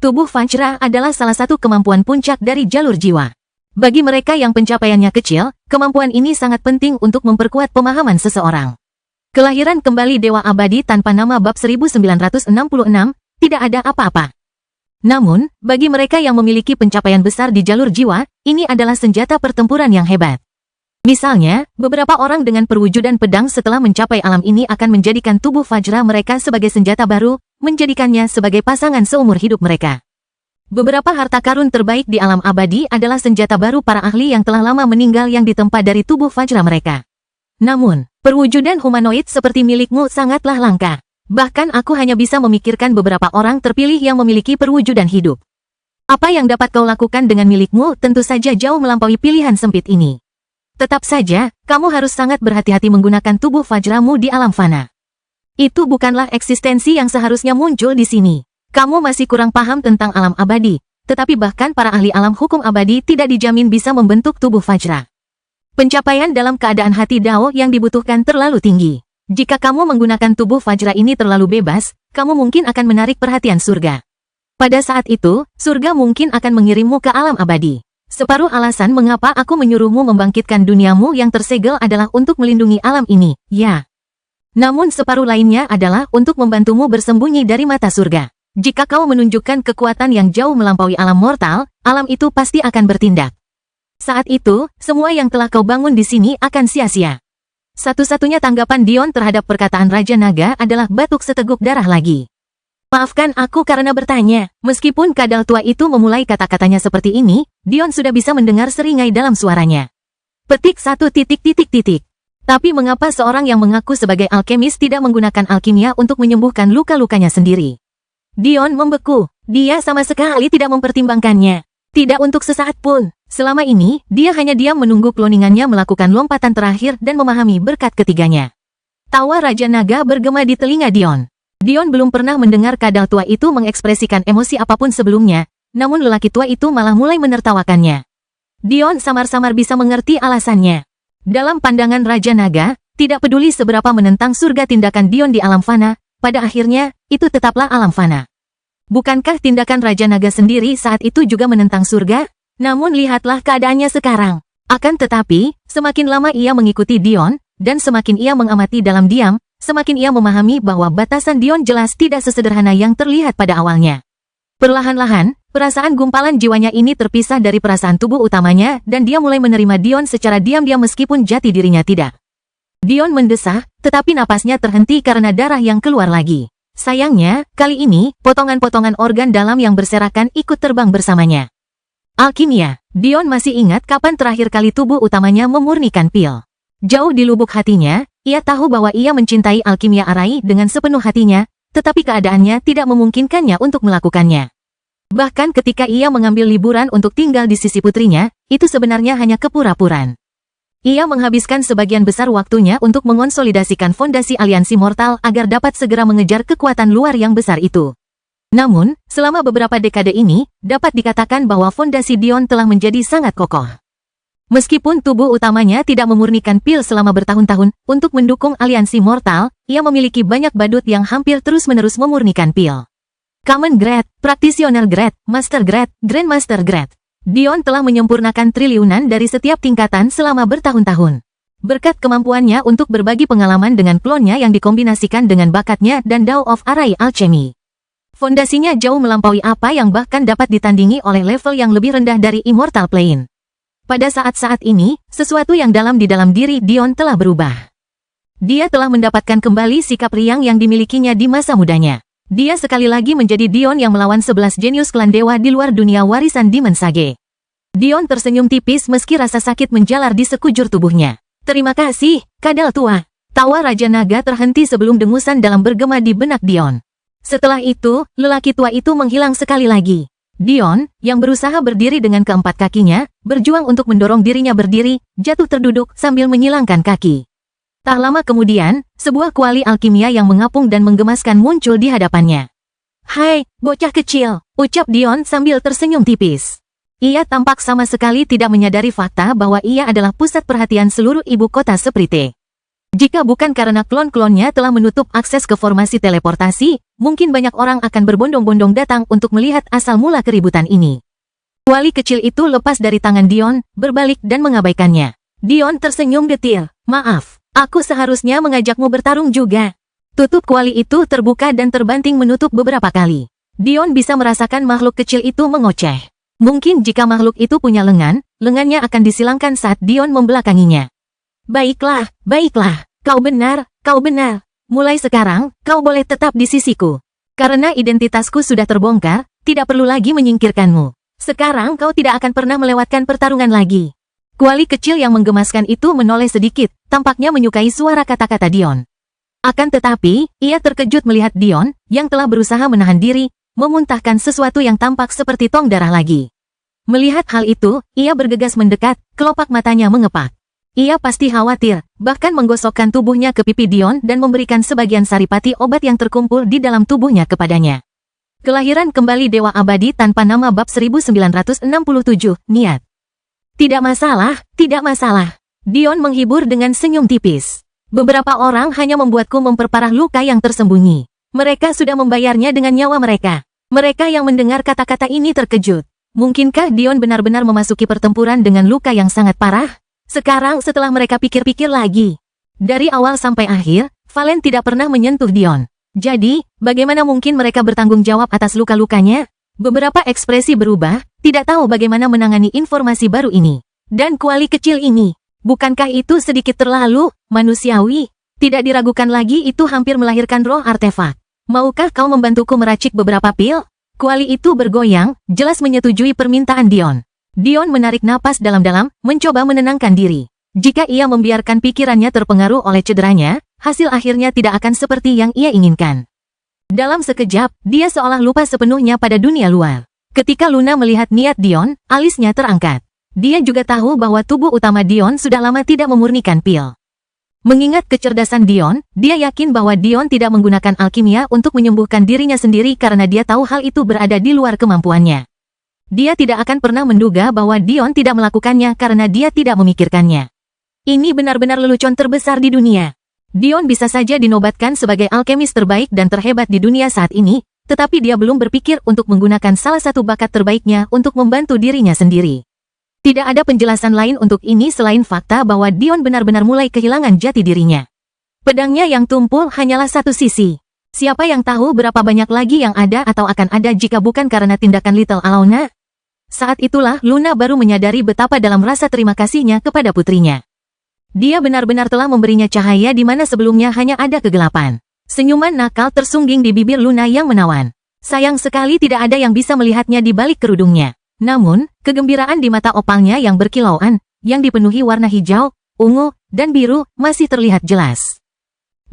Tubuh Fajra adalah salah satu kemampuan puncak dari jalur jiwa. Bagi mereka yang pencapaiannya kecil, kemampuan ini sangat penting untuk memperkuat pemahaman seseorang. Kelahiran kembali Dewa Abadi tanpa nama bab 1966, tidak ada apa-apa. Namun, bagi mereka yang memiliki pencapaian besar di jalur jiwa, ini adalah senjata pertempuran yang hebat. Misalnya, beberapa orang dengan perwujudan pedang setelah mencapai alam ini akan menjadikan tubuh Fajra mereka sebagai senjata baru, menjadikannya sebagai pasangan seumur hidup mereka. Beberapa harta karun terbaik di alam abadi adalah senjata baru para ahli yang telah lama meninggal yang ditempa dari tubuh Fajra mereka. Namun, Perwujudan humanoid seperti milikmu sangatlah langka. Bahkan aku hanya bisa memikirkan beberapa orang terpilih yang memiliki perwujudan hidup. Apa yang dapat kau lakukan dengan milikmu tentu saja jauh melampaui pilihan sempit ini. Tetap saja, kamu harus sangat berhati-hati menggunakan tubuh Vajramu di alam fana. Itu bukanlah eksistensi yang seharusnya muncul di sini. Kamu masih kurang paham tentang alam abadi, tetapi bahkan para ahli alam hukum abadi tidak dijamin bisa membentuk tubuh Vajra. Pencapaian dalam keadaan hati Dao yang dibutuhkan terlalu tinggi. Jika kamu menggunakan tubuh Vajra ini terlalu bebas, kamu mungkin akan menarik perhatian surga. Pada saat itu, surga mungkin akan mengirimmu ke alam abadi. Separuh alasan mengapa aku menyuruhmu membangkitkan duniamu yang tersegel adalah untuk melindungi alam ini, ya. Namun separuh lainnya adalah untuk membantumu bersembunyi dari mata surga. Jika kau menunjukkan kekuatan yang jauh melampaui alam mortal, alam itu pasti akan bertindak. Saat itu, semua yang telah kau bangun di sini akan sia-sia. Satu-satunya tanggapan Dion terhadap perkataan Raja Naga adalah batuk seteguk darah lagi. Maafkan aku karena bertanya, meskipun kadal tua itu memulai kata-katanya seperti ini, Dion sudah bisa mendengar seringai dalam suaranya. Petik 1. Tapi mengapa seorang yang mengaku sebagai alkemis tidak menggunakan alkimia untuk menyembuhkan luka-lukanya sendiri? Dion membeku, dia sama sekali tidak mempertimbangkannya. Tidak untuk sesaat pun. Selama ini, dia hanya diam menunggu kloningannya melakukan lompatan terakhir dan memahami berkat ketiganya. Tawa Raja Naga bergema di telinga Dion. Dion belum pernah mendengar kadal tua itu mengekspresikan emosi apapun sebelumnya, namun lelaki tua itu malah mulai menertawakannya. Dion samar-samar bisa mengerti alasannya. Dalam pandangan Raja Naga, tidak peduli seberapa menentang surga tindakan Dion di alam fana, pada akhirnya, itu tetaplah alam fana. Bukankah tindakan Raja Naga sendiri saat itu juga menentang surga? Namun lihatlah keadaannya sekarang. Akan tetapi, semakin lama ia mengikuti Dion, dan semakin ia mengamati dalam diam, semakin ia memahami bahwa batasan Dion jelas tidak sesederhana yang terlihat pada awalnya. Perlahan-lahan, perasaan gumpalan jiwanya ini terpisah dari perasaan tubuh utamanya dan dia mulai menerima Dion secara diam-diam meskipun jati dirinya tidak. Dion mendesah, tetapi napasnya terhenti karena darah yang keluar lagi. Sayangnya, kali ini, potongan-potongan organ dalam yang berserakan ikut terbang bersamanya. Alkimia. Dion masih ingat kapan terakhir kali tubuh utamanya memurnikan pil. Jauh di lubuk hatinya, ia tahu bahwa ia mencintai alkimia arai dengan sepenuh hatinya, tetapi keadaannya tidak memungkinkannya untuk melakukannya. Bahkan ketika ia mengambil liburan untuk tinggal di sisi putrinya, itu sebenarnya hanya kepura-puraan. Ia menghabiskan sebagian besar waktunya untuk mengonsolidasikan fondasi aliansi mortal agar dapat segera mengejar kekuatan luar yang besar itu. Namun, selama beberapa dekade ini, dapat dikatakan bahwa fondasi Dion telah menjadi sangat kokoh. Meskipun tubuh utamanya tidak memurnikan pil selama bertahun-tahun, untuk mendukung aliansi mortal, ia memiliki banyak badut yang hampir terus-menerus memurnikan pil. Common Grade, Practitioner Grade, Master Grade, Grandmaster Grade. Dion telah menyempurnakan triliunan dari setiap tingkatan selama bertahun-tahun. Berkat kemampuannya untuk berbagi pengalaman dengan klonnya yang dikombinasikan dengan bakatnya dan Dao of Arai Alchemy. Fondasinya jauh melampaui apa yang bahkan dapat ditandingi oleh level yang lebih rendah dari Immortal Plane. Pada saat-saat ini, sesuatu yang dalam di dalam diri Dion telah berubah. Dia telah mendapatkan kembali sikap riang yang dimilikinya di masa mudanya. Dia sekali lagi menjadi Dion yang melawan 11 jenius klan dewa di luar dunia warisan Demon Sage. Dion tersenyum tipis meski rasa sakit menjalar di sekujur tubuhnya. Terima kasih, kadal tua. Tawa Raja Naga terhenti sebelum dengusan dalam bergema di benak Dion. Setelah itu, lelaki tua itu menghilang sekali lagi. Dion, yang berusaha berdiri dengan keempat kakinya, berjuang untuk mendorong dirinya berdiri, jatuh terduduk sambil menyilangkan kaki. Tak lama kemudian, sebuah kuali alkimia yang mengapung dan menggemaskan muncul di hadapannya. "Hai, bocah kecil," ucap Dion sambil tersenyum tipis. Ia tampak sama sekali tidak menyadari fakta bahwa ia adalah pusat perhatian seluruh ibu kota Sprite. Jika bukan karena klon-klonnya telah menutup akses ke formasi teleportasi, mungkin banyak orang akan berbondong-bondong datang untuk melihat asal mula keributan ini. Kuali kecil itu lepas dari tangan Dion, berbalik dan mengabaikannya. Dion tersenyum detil. "Maaf. Aku seharusnya mengajakmu bertarung juga." Tutup kuali itu terbuka dan terbanting menutup beberapa kali. Dion bisa merasakan makhluk kecil itu mengoceh. Mungkin jika makhluk itu punya lengan, lengannya akan disilangkan saat Dion membelakanginya. Baiklah, kau benar. Mulai sekarang, kau boleh tetap di sisiku. Karena identitasku sudah terbongkar, tidak perlu lagi menyingkirkanmu. Sekarang kau tidak akan pernah melewatkan pertarungan lagi. Kuali kecil yang menggemaskan itu menoleh sedikit, tampaknya menyukai suara kata-kata Dion. Akan tetapi, ia terkejut melihat Dion, yang telah berusaha menahan diri, memuntahkan sesuatu yang tampak seperti tong darah lagi. Melihat hal itu, ia bergegas mendekat, kelopak matanya mengepak. Ia pasti khawatir, bahkan menggosokkan tubuhnya ke pipi Dion dan memberikan sebagian saripati obat yang terkumpul di dalam tubuhnya kepadanya. Kelahiran kembali Dewa Abadi tanpa nama bab 1967, niat. Tidak masalah, tidak masalah. Dion menghibur dengan senyum tipis. Beberapa orang hanya membuatku memperparah luka yang tersembunyi. Mereka sudah membayarnya dengan nyawa mereka. Mereka yang mendengar kata-kata ini terkejut. Mungkinkah Dion benar-benar memasuki pertempuran dengan luka yang sangat parah? Sekarang setelah mereka pikir-pikir lagi. Dari awal sampai akhir, Valen tidak pernah menyentuh Dion. Jadi, bagaimana mungkin mereka bertanggung jawab atas luka-lukanya? Beberapa ekspresi berubah, tidak tahu bagaimana menangani informasi baru ini. Dan kuali kecil ini, bukankah itu sedikit terlalu manusiawi? Tidak diragukan lagi itu hampir melahirkan roh artefak. Maukah kau membantuku meracik beberapa pil? Kuali itu bergoyang, jelas menyetujui permintaan Dion. Dion menarik napas dalam-dalam, mencoba menenangkan diri. Jika ia membiarkan pikirannya terpengaruh oleh cederanya, hasil akhirnya tidak akan seperti yang ia inginkan. Dalam sekejap, dia seolah lupa sepenuhnya pada dunia luar. Ketika Luna melihat niat Dion, alisnya terangkat. Dia juga tahu bahwa tubuh utama Dion sudah lama tidak memurnikan pil. Mengingat kecerdasan Dion, dia yakin bahwa Dion tidak menggunakan alkimia untuk menyembuhkan dirinya sendiri karena dia tahu hal itu berada di luar kemampuannya. Dia tidak akan pernah menduga bahwa Dion tidak melakukannya karena dia tidak memikirkannya. Ini benar-benar lelucon terbesar di dunia. Dion bisa saja dinobatkan sebagai alkemis terbaik dan terhebat di dunia saat ini, tetapi dia belum berpikir untuk menggunakan salah satu bakat terbaiknya untuk membantu dirinya sendiri. Tidak ada penjelasan lain untuk ini selain fakta bahwa Dion benar-benar mulai kehilangan jati dirinya. Pedangnya yang tumpul hanyalah satu sisi. Siapa yang tahu berapa banyak lagi yang ada atau akan ada jika bukan karena tindakan Little Alona? Saat itulah Luna baru menyadari betapa dalam rasa terima kasihnya kepada putrinya. Dia benar-benar telah memberinya cahaya di mana sebelumnya hanya ada kegelapan. Senyuman nakal tersungging di bibir Luna yang menawan. Sayang sekali tidak ada yang bisa melihatnya di balik kerudungnya. Namun, kegembiraan di mata opalnya yang berkilauan, yang dipenuhi warna hijau, ungu, dan biru, masih terlihat jelas.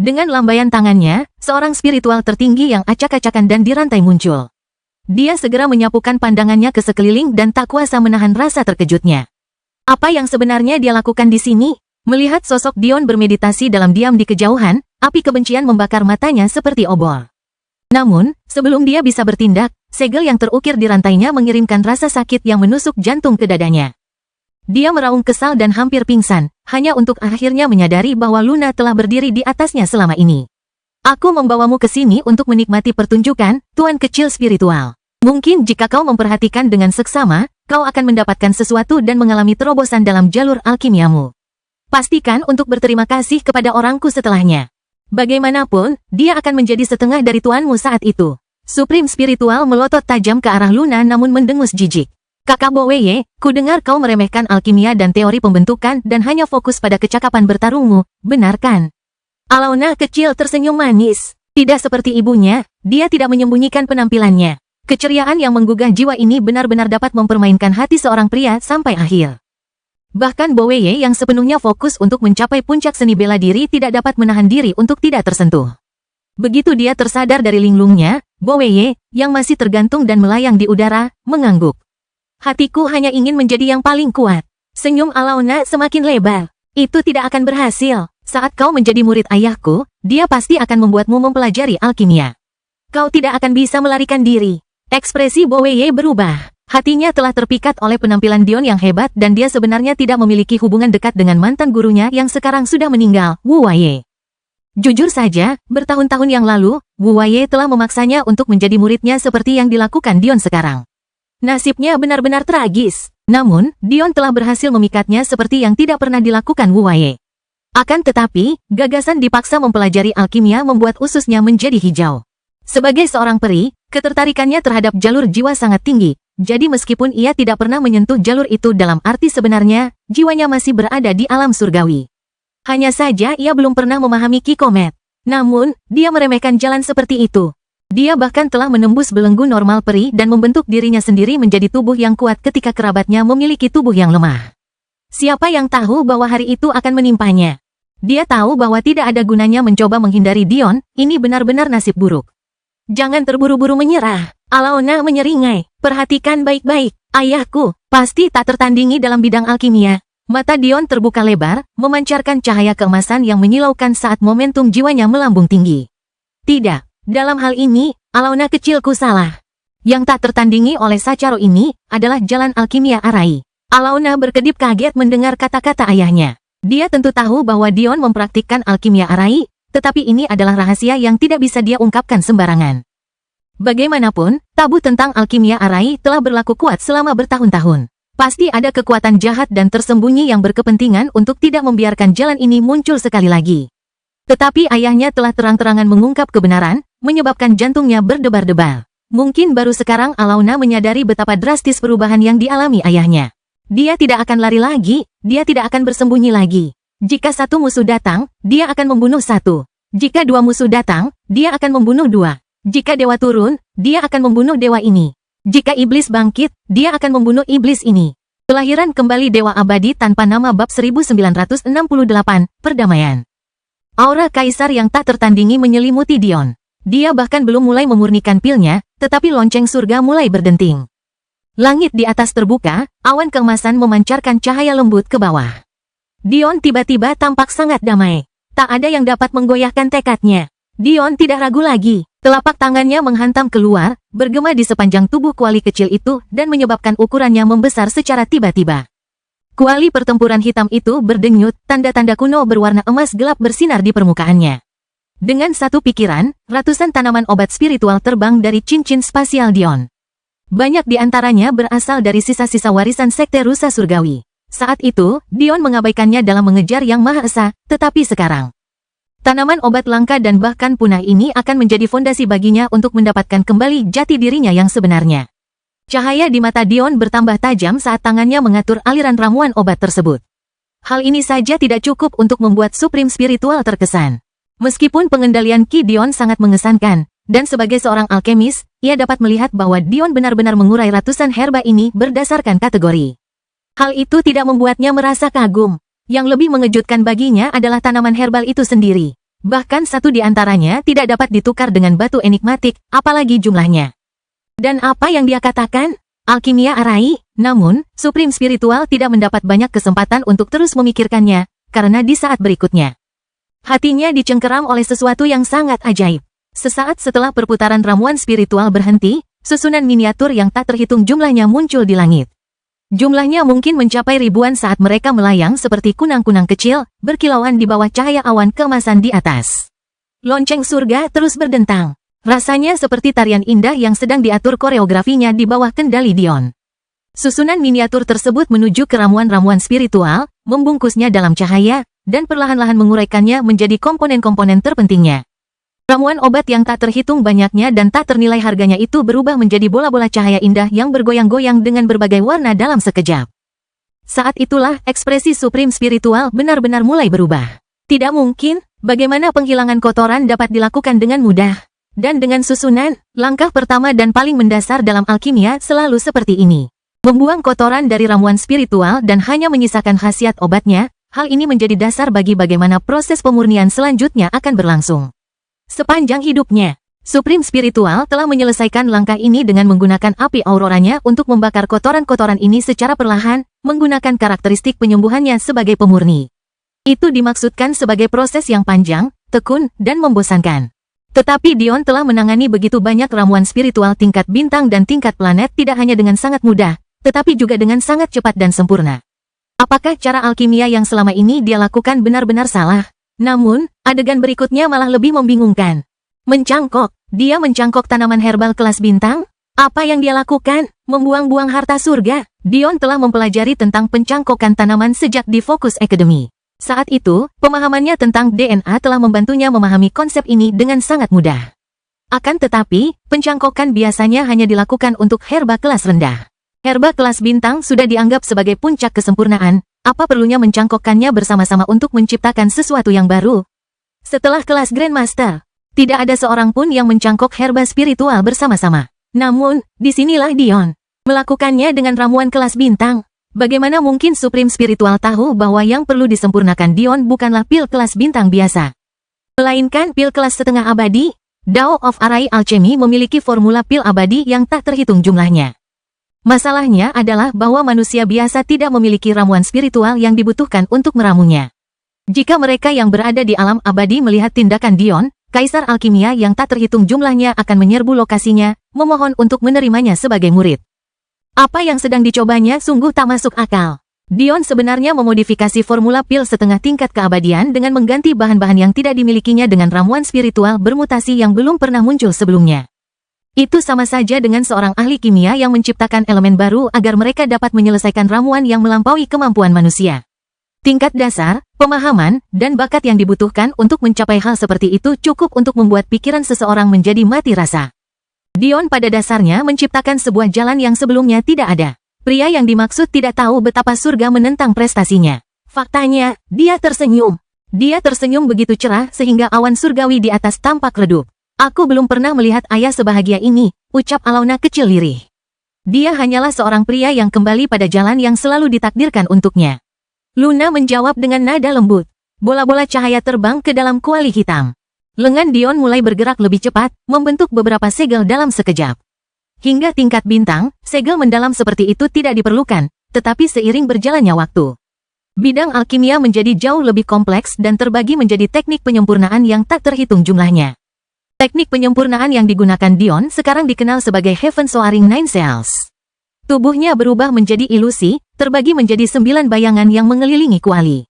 Dengan lambaian tangannya, seorang spiritual tertinggi yang acak-acakan dan dirantai muncul. Dia segera menyapukan pandangannya ke sekeliling dan tak kuasa menahan rasa terkejutnya. Apa yang sebenarnya dia lakukan di sini? Melihat sosok Dion bermeditasi dalam diam di kejauhan, api kebencian membakar matanya seperti obor. Namun, sebelum dia bisa bertindak, segel yang terukir di rantainya mengirimkan rasa sakit yang menusuk jantung ke dadanya. Dia meraung kesal dan hampir pingsan, hanya untuk akhirnya menyadari bahwa Luna telah berdiri di atasnya selama ini. Aku membawamu ke sini untuk menikmati pertunjukan, Tuan Kecil Spiritual. Mungkin jika kau memperhatikan dengan seksama, kau akan mendapatkan sesuatu dan mengalami terobosan dalam jalur alkimiamu. Pastikan untuk berterima kasih kepada orangku setelahnya. Bagaimanapun, dia akan menjadi setengah dari tuanmu saat itu. Supreme Spiritual melotot tajam ke arah Luna namun mendengus jijik. Kakak Boweye, ku dengar kau meremehkan alkimia dan teori pembentukan dan hanya fokus pada kecakapan bertarungmu, benar kan? Alona kecil tersenyum manis. Tidak seperti ibunya, dia tidak menyembunyikan penampilannya. Keceriaan yang menggugah jiwa ini benar-benar dapat mempermainkan hati seorang pria sampai akhir. Bahkan Boweye yang sepenuhnya fokus untuk mencapai puncak seni bela diri tidak dapat menahan diri untuk tidak tersentuh. Begitu dia tersadar dari linglungnya, Boweye, yang masih tergantung dan melayang di udara, mengangguk. Hatiku hanya ingin menjadi yang paling kuat. Senyum Alona semakin lebar. Itu tidak akan berhasil. Saat kau menjadi murid ayahku, dia pasti akan membuatmu mempelajari alkimia. Kau tidak akan bisa melarikan diri. Ekspresi Boweye berubah. Hatinya telah terpikat oleh penampilan Dion yang hebat dan dia sebenarnya tidak memiliki hubungan dekat dengan mantan gurunya yang sekarang sudah meninggal, Wu Wei. Jujur saja, bertahun-tahun yang lalu, Wu Wei telah memaksanya untuk menjadi muridnya seperti yang dilakukan Dion sekarang. Nasibnya benar-benar tragis. Namun, Dion telah berhasil memikatnya seperti yang tidak pernah dilakukan Wu Wei. Akan tetapi, gagasan dipaksa mempelajari alkimia membuat ususnya menjadi hijau. Sebagai seorang peri, ketertarikannya terhadap jalur jiwa sangat tinggi. Jadi meskipun ia tidak pernah menyentuh jalur itu dalam arti sebenarnya, jiwanya masih berada di alam surgawi. Hanya saja ia belum pernah memahami Ki Komet. Namun, dia meremehkan jalan seperti itu. Dia bahkan telah menembus belenggu normal peri dan membentuk dirinya sendiri menjadi tubuh yang kuat ketika kerabatnya memiliki tubuh yang lemah. Siapa yang tahu bahwa hari itu akan menimpanya? Dia tahu bahwa tidak ada gunanya mencoba menghindari Dion, ini benar-benar nasib buruk. Jangan terburu-buru menyerah. Alauna menyeringai. Perhatikan baik-baik. Ayahku, pasti tak tertandingi dalam bidang alkimia. Mata Dion terbuka lebar, memancarkan cahaya keemasan yang menyilaukan saat momentum jiwanya melambung tinggi. Tidak, dalam hal ini, Alauna kecilku salah. Yang tak tertandingi oleh Sacharo ini, adalah jalan alkimia Arai. Alauna berkedip kaget mendengar kata-kata ayahnya. Dia tentu tahu bahwa Dion mempraktikkan alkimia Arai, tetapi ini adalah rahasia yang tidak bisa dia ungkapkan sembarangan. Bagaimanapun, tabu tentang alkimia Arai telah berlaku kuat selama bertahun-tahun. Pasti ada kekuatan jahat dan tersembunyi yang berkepentingan untuk tidak membiarkan jalan ini muncul sekali lagi. Tetapi ayahnya telah terang-terangan mengungkap kebenaran, menyebabkan jantungnya berdebar-debar. Mungkin baru sekarang Alauna menyadari betapa drastis perubahan yang dialami ayahnya. Dia tidak akan lari lagi, dia tidak akan bersembunyi lagi. Jika satu musuh datang, dia akan membunuh satu. Jika dua musuh datang, dia akan membunuh dua. Jika dewa turun, dia akan membunuh dewa ini. Jika iblis bangkit, dia akan membunuh iblis ini. Kelahiran kembali Dewa Abadi tanpa nama bab 1968, Perdamaian. Aura kaisar yang tak tertandingi menyelimuti Dion. Dia bahkan belum mulai memurnikan pilnya, tetapi lonceng surga mulai berdenting. Langit di atas terbuka, awan keemasan memancarkan cahaya lembut ke bawah. Dion tiba-tiba tampak sangat damai. Tak ada yang dapat menggoyahkan tekadnya. Dion tidak ragu lagi. Telapak tangannya menghantam keluar, bergema di sepanjang tubuh kuali kecil itu dan menyebabkan ukurannya membesar secara tiba-tiba. Kuali pertempuran hitam itu berdenyut, tanda-tanda kuno berwarna emas gelap bersinar di permukaannya. Dengan satu pikiran, ratusan tanaman obat spiritual terbang dari cincin spasial Dion. Banyak di antaranya berasal dari sisa-sisa warisan sekte rusa surgawi. Saat itu, Dion mengabaikannya dalam mengejar Yang Maha Esa, tetapi sekarang, tanaman obat langka dan bahkan punah ini akan menjadi fondasi baginya untuk mendapatkan kembali jati dirinya yang sebenarnya. Cahaya di mata Dion bertambah tajam saat tangannya mengatur aliran ramuan obat tersebut. Hal ini saja tidak cukup untuk membuat Supreme Spiritual terkesan. Meskipun pengendalian Ki Dion sangat mengesankan, dan sebagai seorang alkemis, ia dapat melihat bahwa Dion benar-benar mengurai ratusan herba ini berdasarkan kategori. Hal itu tidak membuatnya merasa kagum. Yang lebih mengejutkan baginya adalah tanaman herbal itu sendiri. Bahkan satu di antaranya tidak dapat ditukar dengan batu enigmatik, apalagi jumlahnya. Dan apa yang dia katakan? Alkimia Arai, namun, Supreme Spiritual tidak mendapat banyak kesempatan untuk terus memikirkannya, karena di saat berikutnya, hatinya dicengkeram oleh sesuatu yang sangat ajaib. Sesaat setelah perputaran ramuan spiritual berhenti, susunan miniatur yang tak terhitung jumlahnya muncul di langit. Jumlahnya mungkin mencapai ribuan saat mereka melayang seperti kunang-kunang kecil, berkilauan di bawah cahaya awan keemasan di atas. Lonceng surga terus berdentang. Rasanya seperti tarian indah yang sedang diatur koreografinya di bawah kendali Dion. Susunan miniatur tersebut menuju ke ramuan-ramuan spiritual, membungkusnya dalam cahaya, dan perlahan-lahan menguraikannya menjadi komponen-komponen terpentingnya. Ramuan obat yang tak terhitung banyaknya dan tak ternilai harganya itu berubah menjadi bola-bola cahaya indah yang bergoyang-goyang dengan berbagai warna dalam sekejap. Saat itulah ekspresi Supreme Spiritual benar-benar mulai berubah. Tidak mungkin, bagaimana penghilangan kotoran dapat dilakukan dengan mudah. Dan dengan susunan, langkah pertama dan paling mendasar dalam alkimia selalu seperti ini. Membuang kotoran dari ramuan spiritual dan hanya menyisakan khasiat obatnya, hal ini menjadi dasar bagi bagaimana proses pemurnian selanjutnya akan berlangsung. Sepanjang hidupnya, Supreme Spiritual telah menyelesaikan langkah ini dengan menggunakan api auroranya untuk membakar kotoran-kotoran ini secara perlahan, menggunakan karakteristik penyembuhannya sebagai pemurni. Itu dimaksudkan sebagai proses yang panjang, tekun, dan membosankan. Tetapi Dion telah menangani begitu banyak ramuan spiritual tingkat bintang dan tingkat planet tidak hanya dengan sangat mudah, tetapi juga dengan sangat cepat dan sempurna. Apakah cara alkimia yang selama ini dia lakukan benar-benar salah? Namun, adegan berikutnya malah lebih membingungkan. Mencangkok, dia mencangkok tanaman herbal kelas bintang? Apa yang dia lakukan? Membuang-buang harta surga. Dion telah mempelajari tentang pencangkokan tanaman sejak di Focus Academy. Saat itu, pemahamannya tentang DNA telah membantunya memahami konsep ini dengan sangat mudah. Akan tetapi, pencangkokan biasanya hanya dilakukan untuk herba kelas rendah. Herba kelas bintang sudah dianggap sebagai puncak kesempurnaan. Apa perlunya mencangkokkannya bersama-sama untuk menciptakan sesuatu yang baru? Setelah kelas Grandmaster, tidak ada seorang pun yang mencangkok herba spiritual bersama-sama. Namun, disinilah Dion melakukannya dengan ramuan kelas bintang. Bagaimana mungkin Supreme Spiritual tahu bahwa yang perlu disempurnakan Dion bukanlah pil kelas bintang biasa, melainkan pil kelas setengah abadi? Dao of Arai Alchemy memiliki formula pil abadi yang tak terhitung jumlahnya. Masalahnya adalah bahwa manusia biasa tidak memiliki ramuan spiritual yang dibutuhkan untuk meramunya. Jika mereka yang berada di alam abadi melihat tindakan Dion, Kaisar Alkimia yang tak terhitung jumlahnya akan menyerbu lokasinya, memohon untuk menerimanya sebagai murid. Apa yang sedang dicobanya sungguh tak masuk akal. Dion sebenarnya memodifikasi formula pil setengah tingkat keabadian dengan mengganti bahan-bahan yang tidak dimilikinya dengan ramuan spiritual bermutasi yang belum pernah muncul sebelumnya. Itu sama saja dengan seorang ahli kimia yang menciptakan elemen baru agar mereka dapat menyelesaikan ramuan yang melampaui kemampuan manusia. Tingkat dasar, pemahaman, dan bakat yang dibutuhkan untuk mencapai hal seperti itu cukup untuk membuat pikiran seseorang menjadi mati rasa. Dion pada dasarnya menciptakan sebuah jalan yang sebelumnya tidak ada. Pria yang dimaksud tidak tahu betapa surga menentang prestasinya. Faktanya, dia tersenyum. Dia tersenyum begitu cerah sehingga awan surgawi di atas tampak redup. Aku belum pernah melihat ayah sebahagia ini, ucap Alona kecil lirih. Dia hanyalah seorang pria yang kembali pada jalan yang selalu ditakdirkan untuknya. Luna menjawab dengan nada lembut. Bola-bola cahaya terbang ke dalam kuali hitam. Lengan Dion mulai bergerak lebih cepat, membentuk beberapa segel dalam sekejap. Hingga tingkat bintang, segel mendalam seperti itu tidak diperlukan, tetapi seiring berjalannya waktu, bidang alkimia menjadi jauh lebih kompleks dan terbagi menjadi teknik penyempurnaan yang tak terhitung jumlahnya. Teknik penyempurnaan yang digunakan Dion sekarang dikenal sebagai Heaven Soaring Nine Cells. Tubuhnya berubah menjadi ilusi, terbagi menjadi 9 bayangan yang mengelilingi kuali.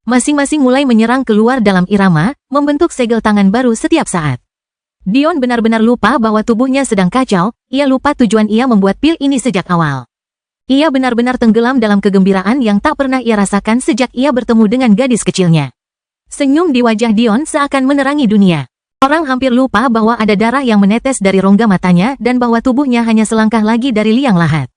Masing-masing mulai menyerang keluar dalam irama, membentuk segel tangan baru setiap saat. Dion benar-benar lupa bahwa tubuhnya sedang kacau, ia lupa tujuan ia membuat pil ini sejak awal. Ia benar-benar tenggelam dalam kegembiraan yang tak pernah ia rasakan sejak ia bertemu dengan gadis kecilnya. Senyum di wajah Dion seakan menerangi dunia. Orang hampir lupa bahwa ada darah yang menetes dari rongga matanya dan bahwa tubuhnya hanya selangkah lagi dari liang lahat.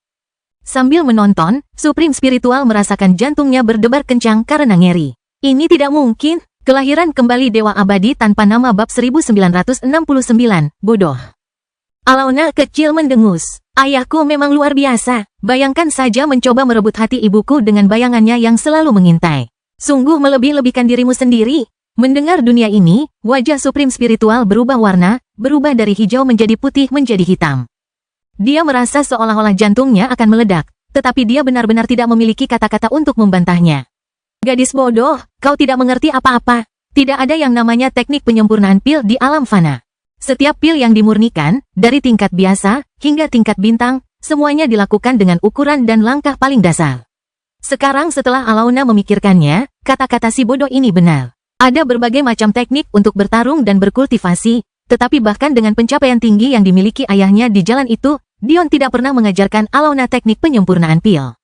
Sambil menonton, Supreme Spiritual merasakan jantungnya berdebar kencang karena ngeri. Ini tidak mungkin, kelahiran kembali Dewa Abadi tanpa nama bab 1969, bodoh. Alona kecil mendengus. Ayahku memang luar biasa, bayangkan saja mencoba merebut hati ibuku dengan bayangannya yang selalu mengintai. Sungguh melebih-lebihkan dirimu sendiri. Mendengar dunia ini, wajah Supreme Spiritual berubah warna, berubah dari hijau menjadi putih menjadi hitam. Dia merasa seolah-olah jantungnya akan meledak, tetapi dia benar-benar tidak memiliki kata-kata untuk membantahnya. Gadis bodoh, kau tidak mengerti apa-apa. Tidak ada yang namanya teknik penyempurnaan pil di alam fana. Setiap pil yang dimurnikan, dari tingkat biasa hingga tingkat bintang, semuanya dilakukan dengan ukuran dan langkah paling dasar. Sekarang setelah Alona memikirkannya, kata-kata si bodoh ini benar. Ada berbagai macam teknik untuk bertarung dan berkultivasi, tetapi bahkan dengan pencapaian tinggi yang dimiliki ayahnya di jalan itu, Dion tidak pernah mengajarkan Alona teknik penyempurnaan pil.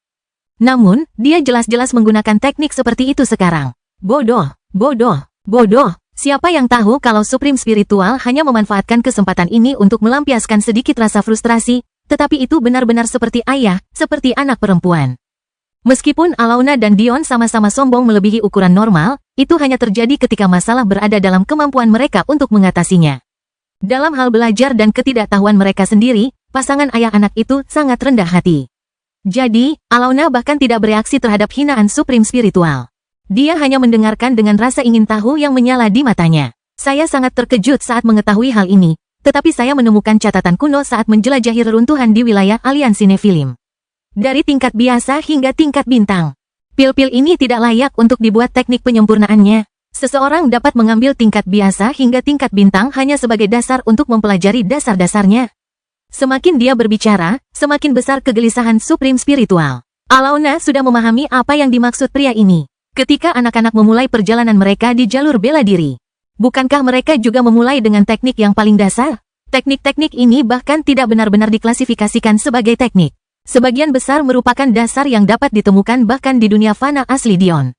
Namun, dia jelas-jelas menggunakan teknik seperti itu sekarang. Bodoh, bodoh, bodoh. Siapa yang tahu kalau Supreme Spiritual hanya memanfaatkan kesempatan ini untuk melampiaskan sedikit rasa frustrasi, tetapi itu benar-benar seperti ayah, seperti anak perempuan. Meskipun Alona dan Dion sama-sama sombong melebihi ukuran normal, itu hanya terjadi ketika masalah berada dalam kemampuan mereka untuk mengatasinya. Dalam hal belajar dan ketidaktahuan mereka sendiri, pasangan ayah anak itu sangat rendah hati. Jadi, Alona bahkan tidak bereaksi terhadap hinaan Supreme Spiritual. Dia hanya mendengarkan dengan rasa ingin tahu yang menyala di matanya. Saya sangat terkejut saat mengetahui hal ini, tetapi saya menemukan catatan kuno saat menjelajahi reruntuhan di wilayah aliansi Nephilim. Dari tingkat biasa hingga tingkat bintang. Pil-pil ini tidak layak untuk dibuat teknik penyempurnaannya. Seseorang dapat mengambil tingkat biasa hingga tingkat bintang hanya sebagai dasar untuk mempelajari dasar-dasarnya. Semakin dia berbicara, semakin besar kegelisahan Supreme Spiritual. Alona sudah memahami apa yang dimaksud pria ini. Ketika anak-anak memulai perjalanan mereka di jalur bela diri, bukankah mereka juga memulai dengan teknik yang paling dasar? Teknik-teknik ini bahkan tidak benar-benar diklasifikasikan sebagai teknik. Sebagian besar merupakan dasar yang dapat ditemukan bahkan di dunia fana asli Dion.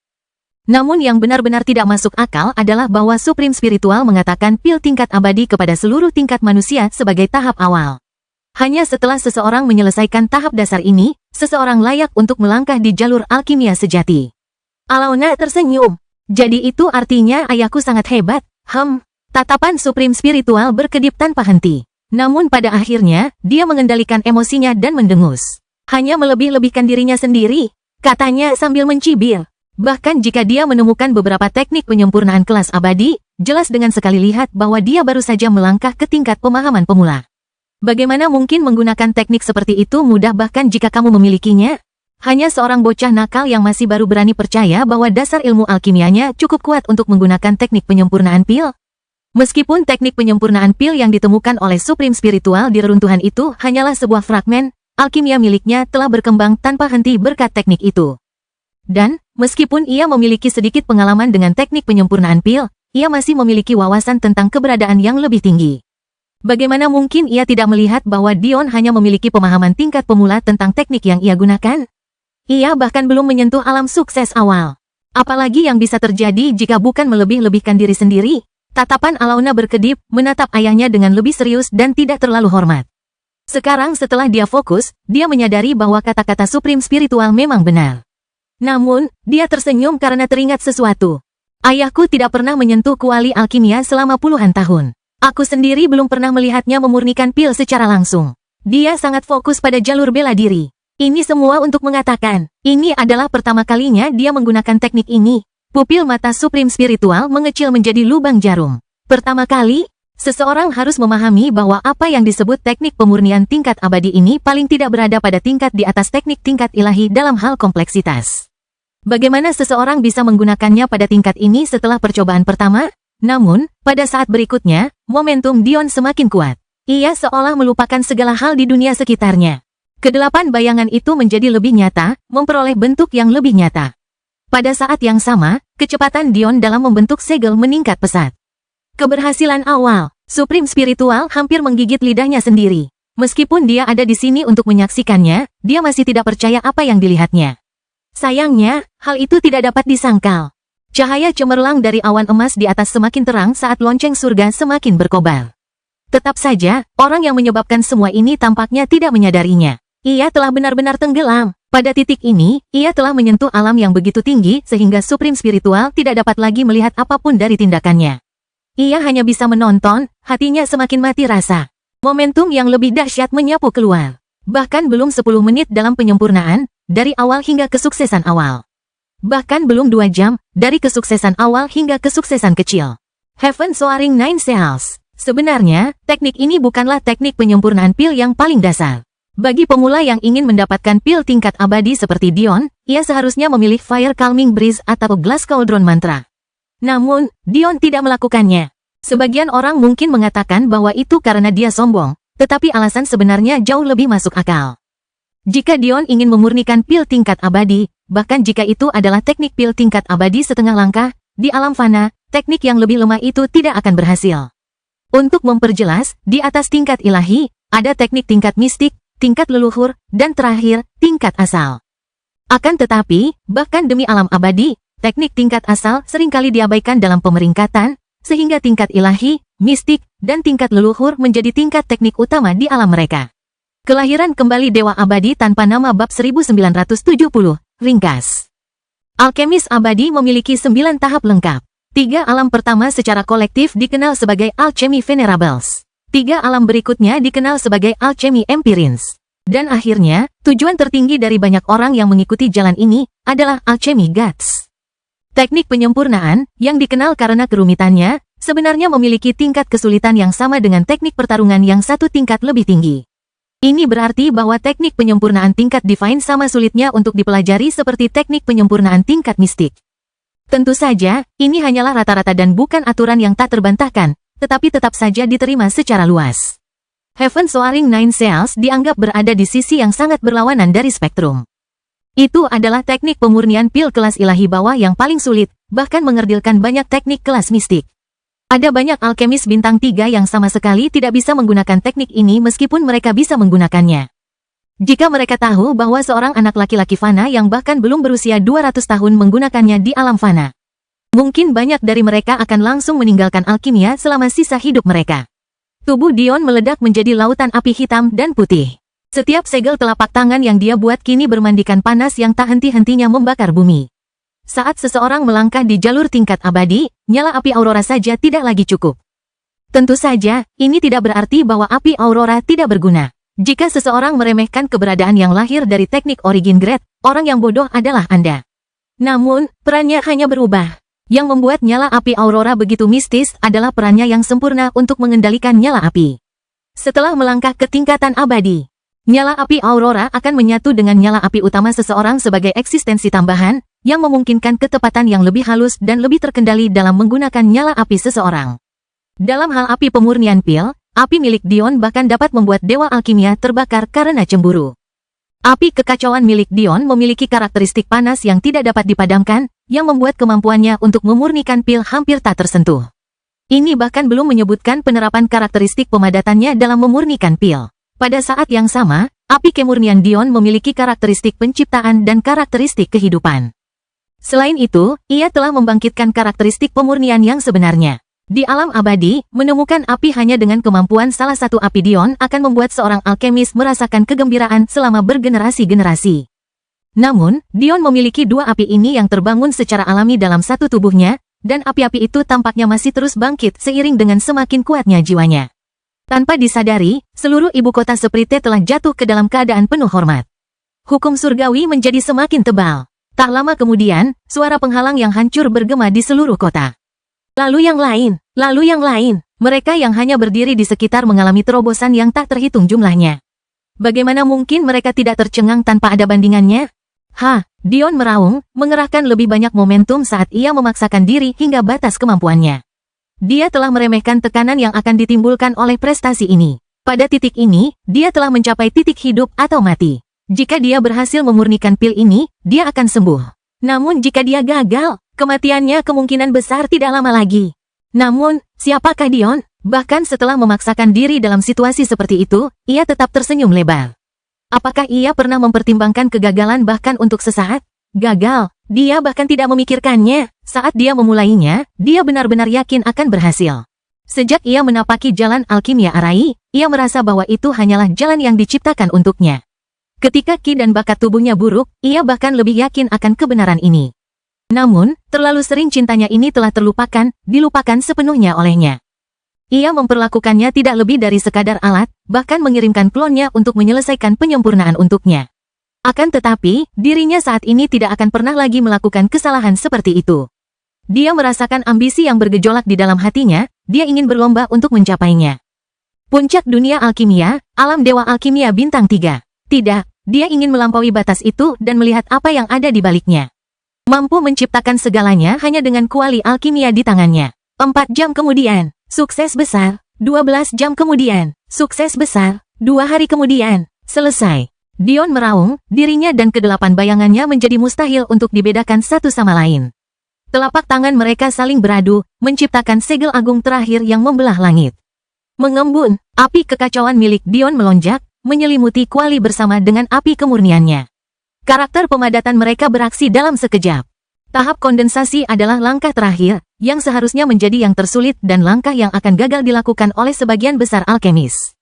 Namun yang benar-benar tidak masuk akal adalah bahwa Supreme Spiritual mengatakan pil tingkat abadi kepada seluruh tingkat manusia sebagai tahap awal. Hanya setelah seseorang menyelesaikan tahap dasar ini, seseorang layak untuk melangkah di jalur alkimia sejati. Alona tersenyum. Jadi itu artinya ayahku sangat hebat. Tatapan Supreme Spiritual berkedip tanpa henti. Namun pada akhirnya, dia mengendalikan emosinya dan mendengus. Hanya melebih-lebihkan dirinya sendiri, katanya sambil mencibir. Bahkan jika dia menemukan beberapa teknik penyempurnaan kelas abadi, jelas dengan sekali lihat bahwa dia baru saja melangkah ke tingkat pemahaman pemula. Bagaimana mungkin menggunakan teknik seperti itu mudah bahkan jika kamu memilikinya? Hanya seorang bocah nakal yang masih baru berani percaya bahwa dasar ilmu alkimianya cukup kuat untuk menggunakan teknik penyempurnaan pil. Meskipun teknik penyempurnaan pil yang ditemukan oleh Supreme Spiritual di reruntuhan itu hanyalah sebuah fragmen, alkimia miliknya telah berkembang tanpa henti berkat teknik itu. Dan, meskipun ia memiliki sedikit pengalaman dengan teknik penyempurnaan pil, ia masih memiliki wawasan tentang keberadaan yang lebih tinggi. Bagaimana mungkin ia tidak melihat bahwa Dion hanya memiliki pemahaman tingkat pemula tentang teknik yang ia gunakan? Ia bahkan belum menyentuh alam sukses awal. Apalagi yang bisa terjadi jika bukan melebih-lebihkan diri sendiri? Tatapan Alauna berkedip, menatap ayahnya dengan lebih serius dan tidak terlalu hormat. Sekarang setelah dia fokus, dia menyadari bahwa kata-kata Supreme Spiritual memang benar. Namun, dia tersenyum karena teringat sesuatu. Ayahku tidak pernah menyentuh kuali alkimia selama puluhan tahun. Aku sendiri belum pernah melihatnya memurnikan pil secara langsung. Dia sangat fokus pada jalur bela diri. Ini semua untuk mengatakan, ini adalah pertama kalinya dia menggunakan teknik ini. Pupil mata Supreme Spiritual mengecil menjadi lubang jarum. Pertama kali, seseorang harus memahami bahwa apa yang disebut teknik pemurnian tingkat abadi ini paling tidak berada pada tingkat di atas teknik tingkat ilahi dalam hal kompleksitas. Bagaimana seseorang bisa menggunakannya pada tingkat ini setelah percobaan pertama? Namun, pada saat berikutnya, momentum Dion semakin kuat. Ia seolah melupakan segala hal di dunia sekitarnya. Kedelapan bayangan itu menjadi lebih nyata, memperoleh bentuk yang lebih nyata. Pada saat yang sama, kecepatan Dion dalam membentuk segel meningkat pesat. Keberhasilan awal, Supreme Spiritual hampir menggigit lidahnya sendiri. Meskipun dia ada di sini untuk menyaksikannya, dia masih tidak percaya apa yang dilihatnya. Sayangnya, hal itu tidak dapat disangkal. Cahaya cemerlang dari awan emas di atas semakin terang saat lonceng surga semakin berkobar. Tetap saja, orang yang menyebabkan semua ini tampaknya tidak menyadarinya. Ia telah benar-benar tenggelam. Pada titik ini, ia telah menyentuh alam yang begitu tinggi sehingga Supreme Spiritual tidak dapat lagi melihat apapun dari tindakannya. Ia hanya bisa menonton, hatinya semakin mati rasa. Momentum yang lebih dahsyat menyapu keluar. Bahkan belum 10 menit dalam penyempurnaan, dari awal hingga kesuksesan awal. Bahkan belum 2 jam, dari kesuksesan awal hingga kesuksesan kecil. Heaven Soaring Nine Cells. Sebenarnya, teknik ini bukanlah teknik penyempurnaan pil yang paling dasar. Bagi pemula yang ingin mendapatkan pil tingkat abadi seperti Dion, ia seharusnya memilih Fire Calming Breeze atau Glass Cauldron Mantra. Namun, Dion tidak melakukannya. Sebagian orang mungkin mengatakan bahwa itu karena dia sombong, tetapi alasan sebenarnya jauh lebih masuk akal. Jika Dion ingin memurnikan pil tingkat abadi, bahkan jika itu adalah teknik pil tingkat abadi setengah langkah, di alam fana, teknik yang lebih lemah itu tidak akan berhasil. Untuk memperjelas, di atas tingkat ilahi, ada teknik tingkat mistik, tingkat leluhur, dan terakhir, tingkat asal. Akan tetapi, bahkan demi alam abadi, teknik tingkat asal seringkali diabaikan dalam pemeringkatan, sehingga tingkat ilahi, mistik, dan tingkat leluhur menjadi tingkat teknik utama di alam mereka. Kelahiran kembali Dewa Abadi tanpa nama bab 1970, ringkas. Alkemis abadi memiliki 9 tahap lengkap. 3 alam pertama secara kolektif dikenal sebagai Alchemy Venerables. 3 alam berikutnya dikenal sebagai Alchemy Empirines. Dan akhirnya, tujuan tertinggi dari banyak orang yang mengikuti jalan ini adalah Alchemy Gods. Teknik penyempurnaan, yang dikenal karena kerumitannya, sebenarnya memiliki tingkat kesulitan yang sama dengan teknik pertarungan yang satu tingkat lebih tinggi. Ini berarti bahwa teknik penyempurnaan tingkat divine sama sulitnya untuk dipelajari seperti teknik penyempurnaan tingkat mistik. Tentu saja, ini hanyalah rata-rata dan bukan aturan yang tak terbantahkan, tetapi tetap saja diterima secara luas. Heaven Soaring Nine Cells dianggap berada di sisi yang sangat berlawanan dari spektrum. Itu adalah teknik pemurnian pil kelas ilahi bawah yang paling sulit, bahkan mengerdilkan banyak teknik kelas mistik. Ada banyak alkemis bintang 3 yang sama sekali tidak bisa menggunakan teknik ini meskipun mereka bisa menggunakannya. Jika mereka tahu bahwa seorang anak laki-laki fana yang bahkan belum berusia 200 tahun menggunakannya di alam fana, mungkin banyak dari mereka akan langsung meninggalkan alkimia selama sisa hidup mereka. Tubuh Dion meledak menjadi lautan api hitam dan putih. Setiap segel telapak tangan yang dia buat kini bermandikan panas yang tak henti-hentinya membakar bumi. Saat seseorang melangkah di jalur tingkat abadi, nyala api aurora saja tidak lagi cukup. Tentu saja, ini tidak berarti bahwa api aurora tidak berguna. Jika seseorang meremehkan keberadaan yang lahir dari teknik origin grade, orang yang bodoh adalah Anda. Namun, perannya hanya berubah. Yang membuat nyala api Aurora begitu mistis adalah perannya yang sempurna untuk mengendalikan nyala api. Setelah melangkah ke tingkatan abadi, nyala api Aurora akan menyatu dengan nyala api utama seseorang sebagai eksistensi tambahan, yang memungkinkan ketepatan yang lebih halus dan lebih terkendali dalam menggunakan nyala api seseorang. Dalam hal api pemurnian pil, api milik Dion bahkan dapat membuat dewa alkimia terbakar karena cemburu. Api kekacauan milik Dion memiliki karakteristik panas yang tidak dapat dipadamkan, yang membuat kemampuannya untuk memurnikan pil hampir tak tersentuh. Ini bahkan belum menyebutkan penerapan karakteristik pemadatannya dalam memurnikan pil. Pada saat yang sama, api kemurnian Dion memiliki karakteristik penciptaan dan karakteristik kehidupan. Selain itu, ia telah membangkitkan karakteristik pemurnian yang sebenarnya. Di alam abadi, menemukan api hanya dengan kemampuan salah satu api Dion akan membuat seorang alkemis merasakan kegembiraan selama bergenerasi-generasi. Namun, Dion memiliki dua api ini yang terbangun secara alami dalam satu tubuhnya, dan api-api itu tampaknya masih terus bangkit seiring dengan semakin kuatnya jiwanya. Tanpa disadari, seluruh ibu kota Sprite telah jatuh ke dalam keadaan penuh hormat. Hukum surgawi menjadi semakin tebal. Tak lama kemudian, suara penghalang yang hancur bergema di seluruh kota. Lalu yang lain, mereka yang hanya berdiri di sekitar mengalami terobosan yang tak terhitung jumlahnya. Bagaimana mungkin mereka tidak tercengang tanpa ada bandingannya? Dion meraung, mengerahkan lebih banyak momentum saat ia memaksakan diri hingga batas kemampuannya. Dia telah meremehkan tekanan yang akan ditimbulkan oleh prestasi ini. Pada titik ini, dia telah mencapai titik hidup atau mati. Jika dia berhasil memurnikan pil ini, dia akan sembuh. Namun jika dia gagal, kematiannya kemungkinan besar tidak lama lagi. Namun, siapakah Dion? Bahkan setelah memaksakan diri dalam situasi seperti itu, ia tetap tersenyum lebar. Apakah ia pernah mempertimbangkan kegagalan bahkan untuk sesaat? Gagal, dia bahkan tidak memikirkannya. Saat dia memulainya, dia benar-benar yakin akan berhasil. Sejak ia menapaki jalan alkimia Arai, ia merasa bahwa itu hanyalah jalan yang diciptakan untuknya. Ketika ki dan bakat tubuhnya buruk, ia bahkan lebih yakin akan kebenaran ini. Namun, terlalu sering cintanya ini telah dilupakan sepenuhnya olehnya. Ia memperlakukannya tidak lebih dari sekadar alat, bahkan mengirimkan klonnya untuk menyelesaikan penyempurnaan untuknya. Akan tetapi, dirinya saat ini tidak akan pernah lagi melakukan kesalahan seperti itu. Dia merasakan ambisi yang bergejolak di dalam hatinya, dia ingin berlomba untuk mencapainya. Puncak dunia alkimia, alam dewa alkimia bintang 3. Tidak, dia ingin melampaui batas itu dan melihat apa yang ada di baliknya. Mampu menciptakan segalanya hanya dengan kuali alkimia di tangannya. 4 jam kemudian, sukses besar. 12 jam kemudian, sukses besar. 2 hari kemudian, selesai. Dion meraung, dirinya dan kedelapan bayangannya menjadi mustahil untuk dibedakan satu sama lain. Telapak tangan mereka saling beradu, menciptakan segel agung terakhir yang membelah langit. Mengembun, api kekacauan milik Dion melonjak, menyelimuti kuali bersama dengan api kemurniannya. Karakter pemadatan mereka beraksi dalam sekejap. Tahap kondensasi adalah langkah terakhir, yang seharusnya menjadi yang tersulit dan langkah yang akan gagal dilakukan oleh sebagian besar alkemis.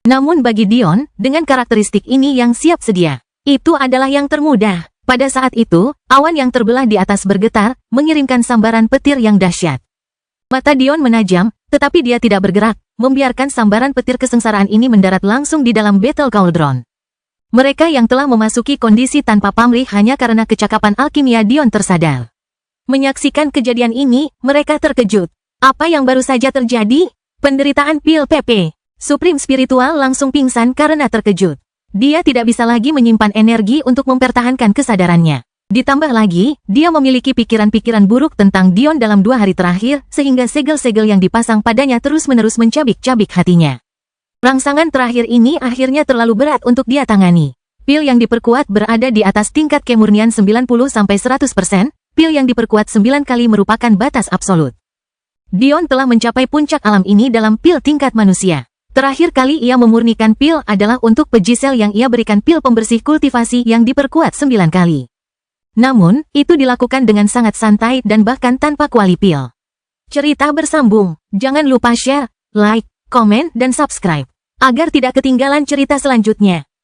Namun bagi Dion, dengan karakteristik ini yang siap sedia, itu adalah yang termudah. Pada saat itu, awan yang terbelah di atas bergetar, mengirimkan sambaran petir yang dahsyat. Mata Dion menajam, tetapi dia tidak bergerak, membiarkan sambaran petir kesengsaraan ini mendarat langsung di dalam Battle Cauldron. Mereka yang telah memasuki kondisi tanpa pamrih hanya karena kecakapan alkimia Dion tersadar. Menyaksikan kejadian ini, mereka terkejut. Apa yang baru saja terjadi? Penderitaan pil PP. Supreme Spiritual langsung pingsan karena terkejut. Dia tidak bisa lagi menyimpan energi untuk mempertahankan kesadarannya. Ditambah lagi, dia memiliki pikiran-pikiran buruk tentang Dion dalam 2 hari terakhir, sehingga segel-segel yang dipasang padanya terus-menerus mencabik-cabik hatinya. Rangsangan terakhir ini akhirnya terlalu berat untuk dia tangani. Pil yang diperkuat berada di atas tingkat kemurnian 90-100%, pil yang diperkuat 9 kali merupakan batas absolut. Dion telah mencapai puncak alam ini dalam pil tingkat manusia. Terakhir kali ia memurnikan pil adalah untuk pejisel yang ia berikan pil pembersih kultivasi yang diperkuat 9 kali. Namun, itu dilakukan dengan sangat santai dan bahkan tanpa kuali pil. Cerita bersambung. Jangan lupa share, like, komen, dan subscribe, agar tidak ketinggalan cerita selanjutnya.